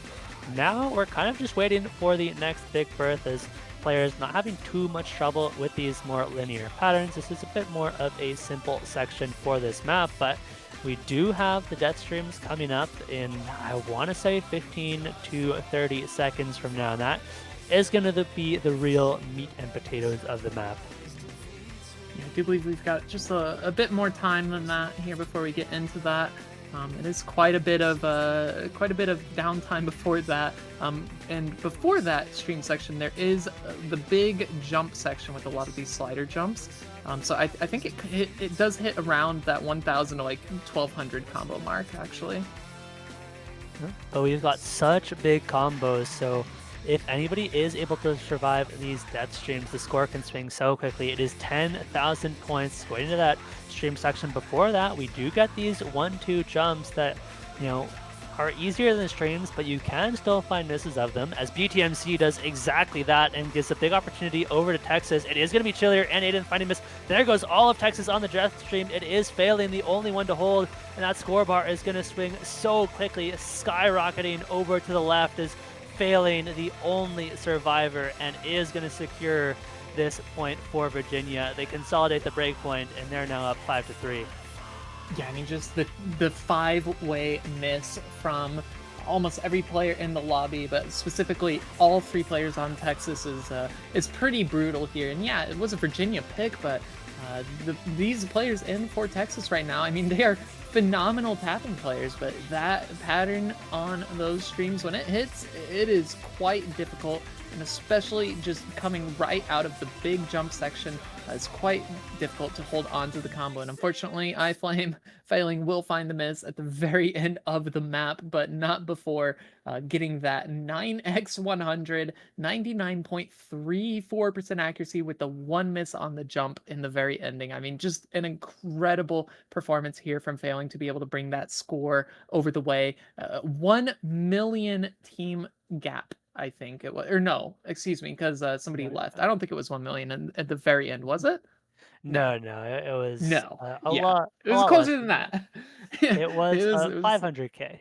now we're kind of just waiting for the next big berth, as players not having too much trouble with these more linear patterns. This is a bit more of a simple section for this map, but we do have the death streams coming up in, I want to say, 15 to 30 seconds from now, and that is going to be the real meat and potatoes of the map. Yeah, I do believe we've got just a bit more time than that here before we get into that. It is quite a bit of downtime before that, and before that stream section there is the big jump section with a lot of these slider jumps. So I think it does hit around that 1,000 to like 1,200 combo mark actually. But we've got such big combos, so if anybody is able to survive these death streams, the score can swing so quickly. It is 10,000 points going into that stream section. Before that, we do get these 1-2 jumps that, you know, are easier than streams, but you can still find misses of them, as BTMC does exactly that and gives a big opportunity over to Texas. It is going to be Chillier and Aiden finding miss. There goes all of Texas on the death stream. It is failing, the only one to hold, and that score bar is going to swing so quickly, skyrocketing over to the left as Failing the only survivor and is going to secure this point for Virginia. They consolidate the break point and they're now up 5-3. Yeah, I mean, just the five-way miss from almost every player in the lobby, but specifically all three players on Texas is pretty brutal here. And yeah, it was a Virginia pick, but these players in for Texas right now, I mean, they are phenomenal tapping players, but that pattern on those streams, when it hits, it is quite difficult. And especially just coming right out of the big jump section, it's quite difficult to hold on to the combo. And unfortunately, iFlame failing will find the miss at the very end of the map, but not before getting that 9x100, 99.34% accuracy with the one miss on the jump in the very ending. I mean, just an incredible performance here from failing to be able to bring that score over the way. 1 million team gap, I think it was, or no, excuse me, because somebody left. I don't think it was 1 million at the very end, was it? No, no, it was No. a Yeah, lot, it a was lot less closer than than that. that. It was It was. 500K.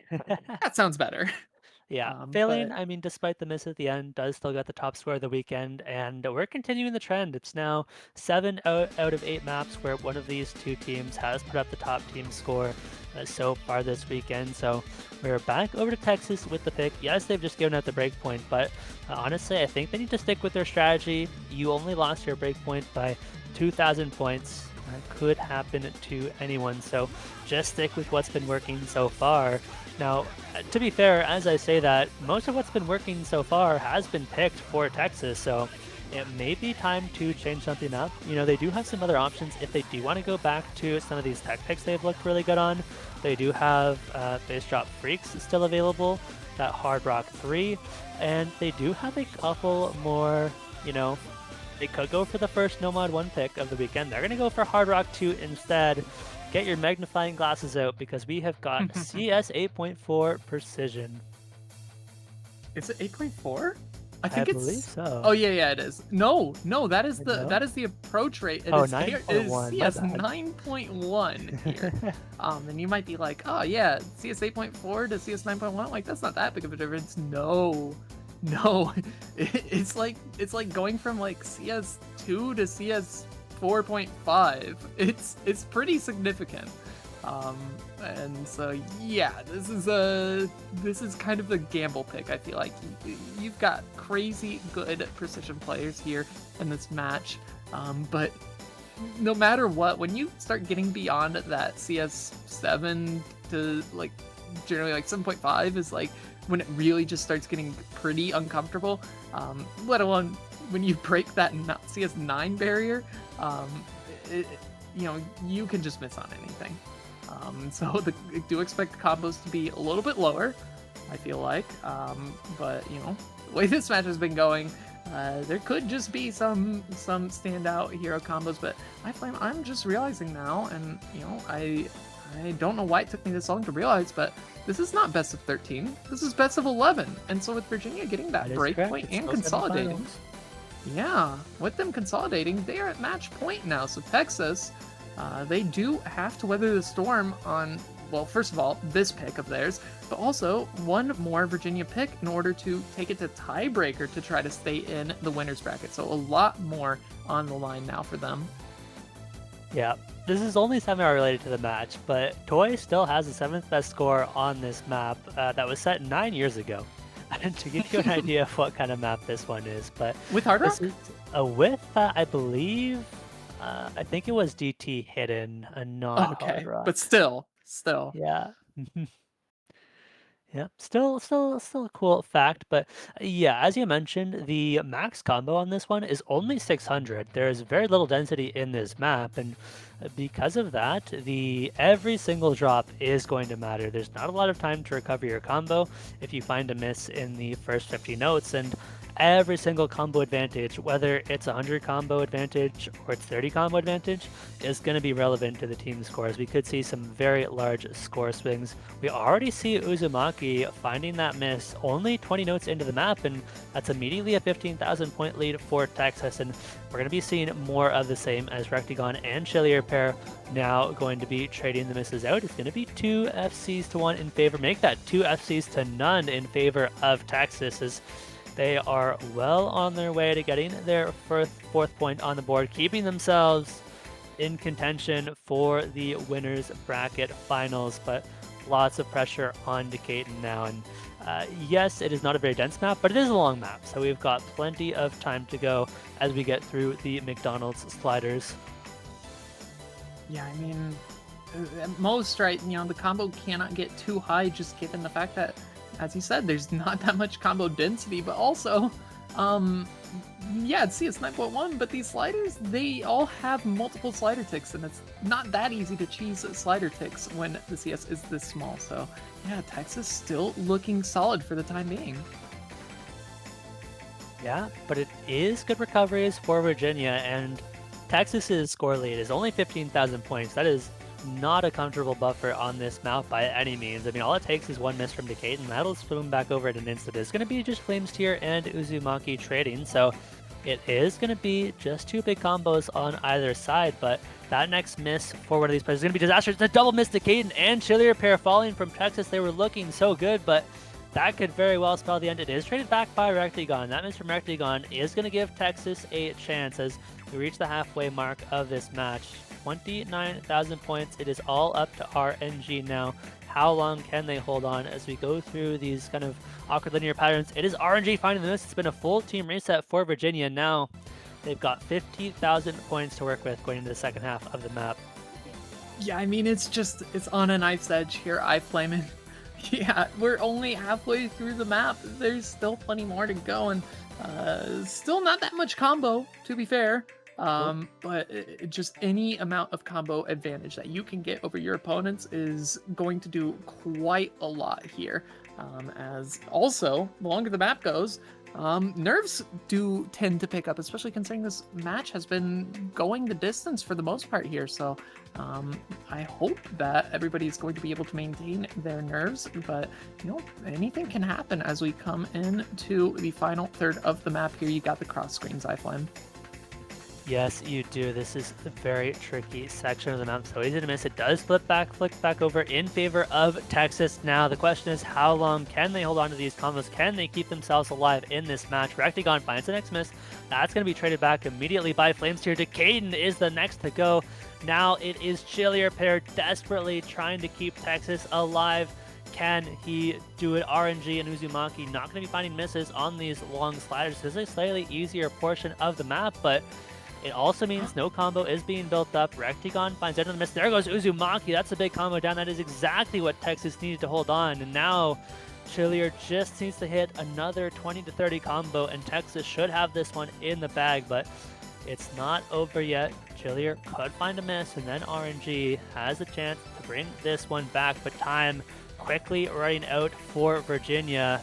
That sounds better. Yeah, failing, But I mean, despite the miss at the end, does still get the top score of the weekend, and we're continuing the trend. It's now 7 out of 8 maps where one of these two teams has put up the top team score so far this weekend. So we're back over to Texas with the pick. Yes, they've just given out the breakpoint, but honestly, I think they need to stick with their strategy. You only lost your breakpoint by 2,000 points. That could happen to anyone, so just stick with what's been working so far. Now, to be fair, as I say that, most of what's been working so far has been picked for Texas, so it may be time to change something up. You know, they do have some other options if they do want to go back to some of these tech picks they've looked really good on. They do have Base Drop Freaks still available, that Hard Rock 3, and they do have a couple more, you know, they could go for the first No Mod 1 pick of the weekend. They're going to go for Hard Rock 2 instead. Get your magnifying glasses out because we have got CS 8.4 Precision. is it 8.4? I I think believe it's. so. Oh yeah, it is. No, that is No? that is the approach rate. It Oh, is here. It is 9.1. CS 9.1 here. And you might be like, oh yeah, CS 8.4 to CS 9.1. Like that's not that big of a difference. No, it's like going from like CS 2 to CS 4.5. It's pretty significant. And so yeah, this is kind of the gamble pick. I feel like you've got crazy good precision players here in this match, but no matter what, when you start getting beyond that CS 7 to like generally like 7.5 is like when it really just starts getting pretty uncomfortable. Let alone when you break that CS 9 barrier, you know, you can just miss on anything. So do expect the combos to be a little bit lower, I feel like. But you know, the way this match has been going, there could just be some standout hero combos. But I'm just realizing now, and you know, I don't know why it took me this long to realize, but this is not best of 13. This is best of 11. And so with Virginia getting that breakpoint and consolidating, yeah, with them consolidating, they are at match point now. So Texas, they do have to weather the storm on, well, first of all, this pick of theirs, but also one more Virginia pick in order to take it to tiebreaker to try to stay in the winner's bracket. So a lot more on the line now for them. Yeah, this is only somehow related to the match, but Toy still has the 7th best score on this map that was set 9 years ago. To give you an idea of what kind of map this one is, but with Hard Rock? This is with, I believe, I think it was DT hidden and not Hard Rock. But still. Yeah. Yeah, still a cool fact, but yeah, as you mentioned, the max combo on this one is only 600. There is very little density in this map, and because of that, every single drop is going to matter. There's not a lot of time to recover your combo if you find a miss in the first 50 notes, and every single combo advantage, whether it's 100 combo advantage or it's 30 combo advantage, is going to be relevant to the team scores. We could see some very large score swings. We already see Uzumaki finding that miss only 20 notes into the map, and that's immediately a 15,000 point lead for Texas. And we're going to be seeing more of the same as Rectagon and Chillier pair now going to be trading the misses out. It's going to be 2 FCs to 1 in favor. Make that 2 FCs to none in favor of Texas, as they are well on their way to getting their fourth point on the board, keeping themselves in contention for the winners bracket finals. But lots of pressure on Decatur now. And yes, it is not a very dense map, but it is a long map. So we've got plenty of time to go as we get through the McDonald's sliders. Yeah, I mean, at most, right, the combo cannot get too high just given the fact that, as you said, there's not that much combo density, but also, yeah, it's 9.1, but these sliders, they all have multiple slider ticks, and it's not that easy to cheese slider ticks when the CS is this small. So, yeah, Texas still looking solid for the time being. Yeah, but it is good recoveries for Virginia, and Texas's score lead is only 15,000 points. That is not a comfortable buffer on this map by any means. I mean, all it takes is one miss from Decatur, and that'll swim back over in an instant. It's going to be just Flames Tier and Uzumaki trading, so it is going to be just 2 big combos on either side, but that next miss for one of these players is going to be disastrous. It's a double miss Decatur and Chillier pair falling from Texas. They were looking so good, but that could very well spell the end. It is traded back by Rectagon. That miss from Rectagon is going to give Texas a chance as we reach the halfway mark of this match. 29,000 points. It is all up to RNG now. How long can they hold on as we go through these kind of awkward linear patterns? It is RNG finding the miss. It's been a full team reset for Virginia. Now they've got 50,000 points to work with going into the second half of the map. Yeah, I mean, it's on a knife's edge here, iFlamin'. Yeah, we're only halfway through the map. There's still plenty more to go, and still not that much combo, to be fair. But just any amount of combo advantage that you can get over your opponents is going to do quite a lot here. As also, the longer the map goes, nerves do tend to pick up, especially considering this match has been going the distance for the most part here. So I hope that everybody's going to be able to maintain their nerves, but anything can happen as we come into the final third of the map here. You got the cross screens, iFlame. Yes, you do. This is a very tricky section of the map, so easy to miss. It does flick back over in favor of Texas. Now, the question is, how long can they hold on to these combos? Can they keep themselves alive in this match? Rectagon finds the next miss. That's going to be traded back immediately by Flames here. Decatur is the next to go. Now it is Chillier pair desperately trying to keep Texas alive. Can he do it? RNG and Uzumaki not going to be finding misses on these long sliders. This is a slightly easier portion of the map, but it also means no combo is being built up. Rectagon finds out of the miss. There goes Uzumaki. That's a big combo down. That is exactly what Texas needed to hold on. And now Chillier just needs to hit another 20 to 30 combo, and Texas should have this one in the bag, but it's not over yet. Chillier could find a miss, and then RNG has a chance to bring this one back, but time quickly running out for Virginia.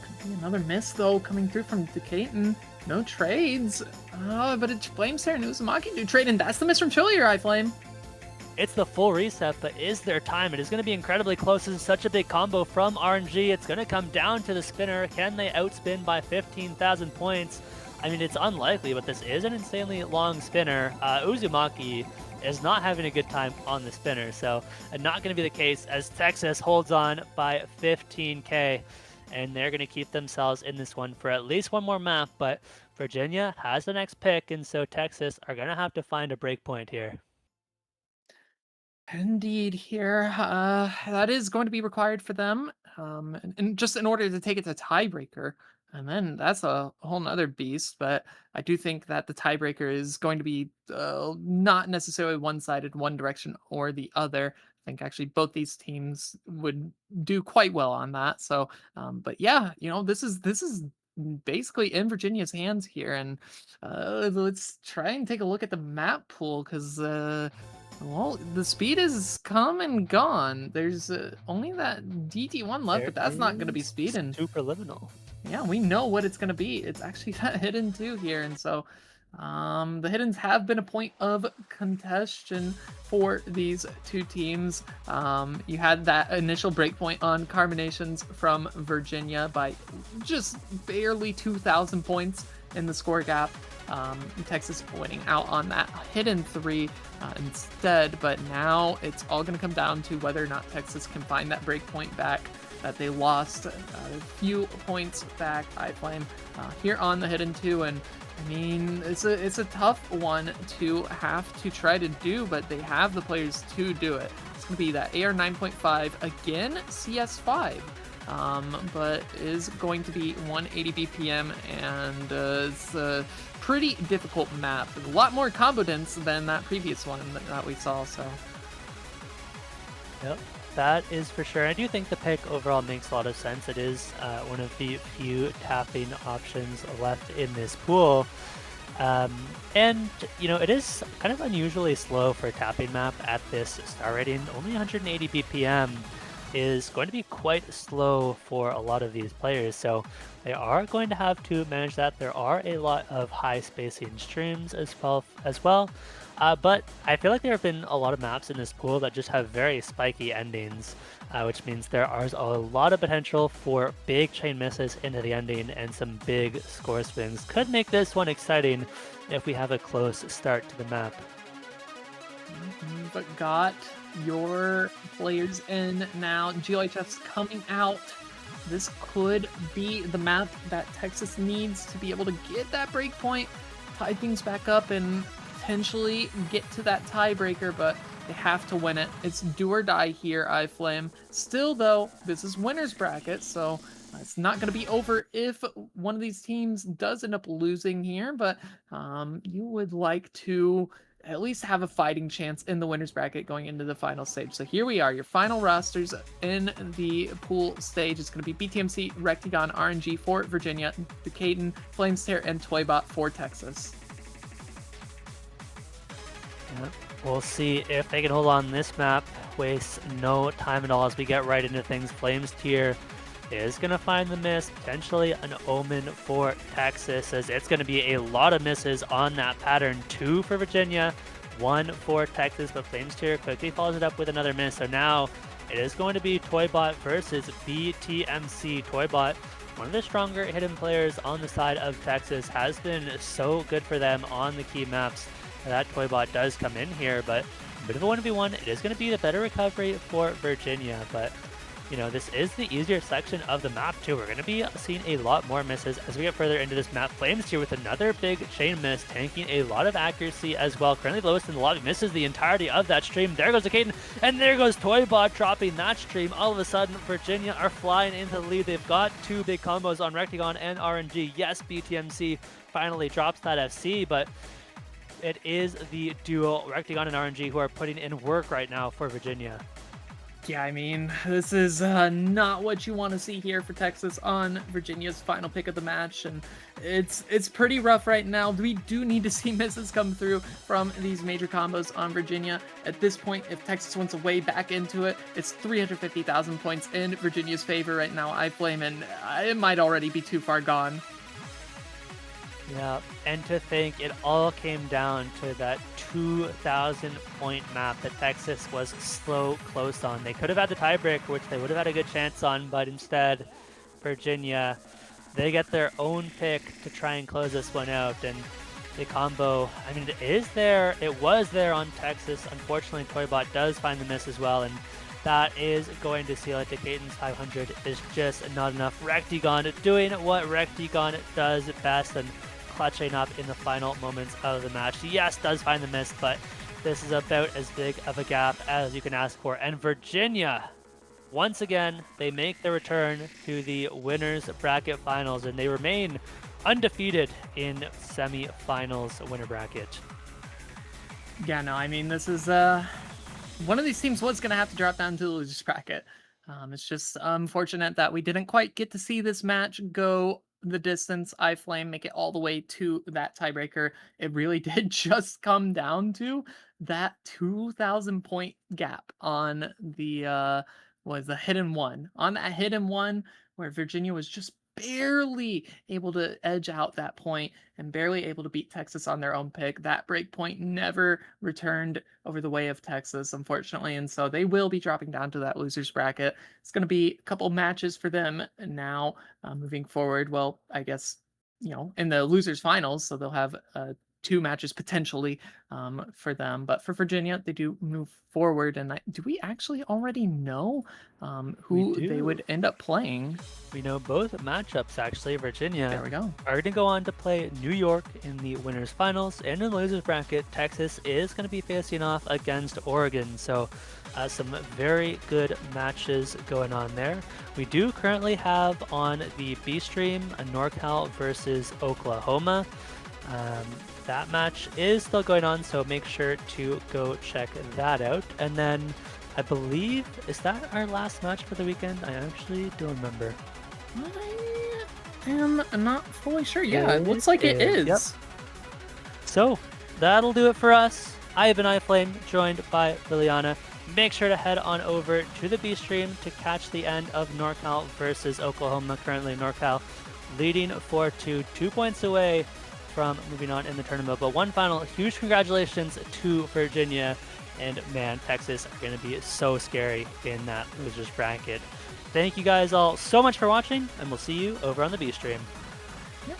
Could be another miss, though, coming through from Decatur. No trades. But it's Flames here and Uzumaki do trade, and that's the miss from Chillier, iFlame. It's the full reset, but is there time? It is going to be incredibly close. This is such a big combo from RNG. It's going to come down to the spinner. Can they outspin by 15,000 points? I mean, it's unlikely, but this is an insanely long spinner. Uzumaki is not having a good time on the spinner, so not going to be the case as Texas holds on by 15k. And they're going to keep themselves in this one for at least one more map, but Virginia has the next pick, and so Texas are going to have to find a breakpoint here. Indeed, here. That is going to be required for them, and just in order to take it to tiebreaker. And then that's a whole nother beast, but I do think that the tiebreaker is going to be not necessarily one-sided, one direction or the other. I think actually both these teams would do quite well on that. So, but yeah, this is basically in Virginia's hands here. And let's try and take a look at the map pool because, well, the speed is come and gone. There's only that DT1 left, There but that's not going to be is speed. And Superliminal. yeah, we know what it's going to be. It's actually that hidden two here. And so the hiddens have been a point of contention for these two teams. You had that initial breakpoint on Carbonations from Virginia by just barely 2,000 points in the score gap. Texas winning out on that hidden three instead, but now it's all going to come down to whether or not Texas can find that breakpoint back that they lost a few points back. iFlame here on the hidden two, and I mean it's a tough one to have to try to do, but they have the players to do it. It's gonna be that AR 9.5 again, CS5. But is going to be 180 BPM, and it's a pretty difficult map. A lot more combo dense than that previous one that we saw. So Yep, that is for sure. I do think the pick overall makes a lot of sense. It is one of the few tapping options left in this pool. Um, and, it is kind of unusually slow for a tapping map at this star rating. Only 180 BPM is going to be quite slow for a lot of these players. So they are going to have to manage that. There are a lot of high spacing streams as well. But I feel like there have been a lot of maps in this pool that just have very spiky endings, which means there are a lot of potential for big chain misses into the ending and some big score swings. Could make this one exciting if we have a close start to the map. but got your players in now. GLHF's coming out. This could be the map that Texas needs to be able to get that breakpoint, tie things back up, and potentially get to that tiebreaker, but they have to win it. It's do or die here, iFlame. Still, though, this is winner's bracket, so it's not going to be over if one of these teams does end up losing here, but you would like to at least have a fighting chance in the winner's bracket going into the final stage. So here we are, your final rosters in the pool stage. It's going to be BTMC, Rectagon, RNG for Virginia, Decadon, Flamestare, and Toybot for Texas. Yep. We'll see if they can hold on this map. Waste no time at all as we get right into things. Flames tier is going to find the miss, potentially an omen for Texas, as it's going to be a lot of misses on that pattern. 2 for Virginia, 1 for Texas, but Flames tier quickly follows it up with another miss. So now it is going to be Toybot versus BTMC. Toybot, one of the stronger hidden players on the side of Texas, has been so good for them on the key maps. That Toybot does come in here, but a bit of a 1v1. It is going to be the better recovery for Virginia, but this is the easier section of the map too. We're going to be seeing a lot more misses as we get further into this map. Flames here with another big chain miss, tanking a lot of accuracy as well. Currently lowest in the lobby, misses the entirety of that stream. There goes the Caden, and there goes Toybot dropping that stream. All of a sudden, Virginia are flying into the lead. They've got 2 big combos on Rectagon and RNG. Yes, BTMC finally drops that FC, but it is the duo Rectagon and RNG who are putting in work right now for Virginia. Yeah, I mean, this is not what you want to see here for Texas on Virginia's final pick of the match, and it's pretty rough right now. We do need to see misses come through from these major combos on Virginia. At this point, if Texas wants a way back into it, it's 350,000 points in Virginia's favor right now, iFlame, and it might already be too far gone. Yeah, and to think it all came down to that 2,000 point map that Texas was close on. They could have had the tiebreaker, which they would have had a good chance on, but instead, Virginia, they get their own pick to try and close this one out. And the combo, I mean, it was there on Texas. Unfortunately, Toybot does find the miss as well, and that is going to seal it. Decaden's 500 is just not enough. Rectagon doing what Rectagon does best, and clutching up in the final moments of the match. Yes, does find the miss, but this is about as big of a gap as you can ask for. And Virginia, once again, they make their return to the winners bracket finals, and they remain undefeated in semi-finals winner bracket. Yeah, no, I mean, this is one of these teams was going to have to drop down to the losers bracket. It's just unfortunate that we didn't quite get to see this match go the distance, iFlame make it all the way to that tiebreaker. It really did just come down to that 2,000 point gap on the was the hidden one. On that hidden one where Virginia was just barely able to edge out that point and barely able to beat Texas on their own pick. That break point never returned over the way of Texas, unfortunately, and so they will be dropping down to that losers bracket. It's going to be a couple matches for them now moving forward. Well, I guess in the losers finals, so they'll have two matches potentially for them. But for Virginia, they do move forward. And do we actually already know We who they do. would end up playing? We know both matchups actually. Virginia There we go. are going to go on to play New York in the winners finals, and in the losers bracket, Texas is going to be facing off against Oregon. So some very good matches going on there. We do currently have on the B stream a NorCal versus Oklahoma. That match is still going on, so make sure to go check that out. And then I believe, is that our last match for the weekend? I actually don't remember. I am not fully sure. Yeah, it looks like it is. Yep. So that'll do it for us. I have been iFlame, joined by Liliana. Make sure to head on over to the B stream to catch the end of NorCal versus Oklahoma. Currently NorCal leading 4-2, 2 points away from moving on in the tournament. But one final huge congratulations to Virginia. And man, Texas are going to be so scary in that losers bracket. Thank you guys all so much for watching, and we'll see you over on the B stream. Yep.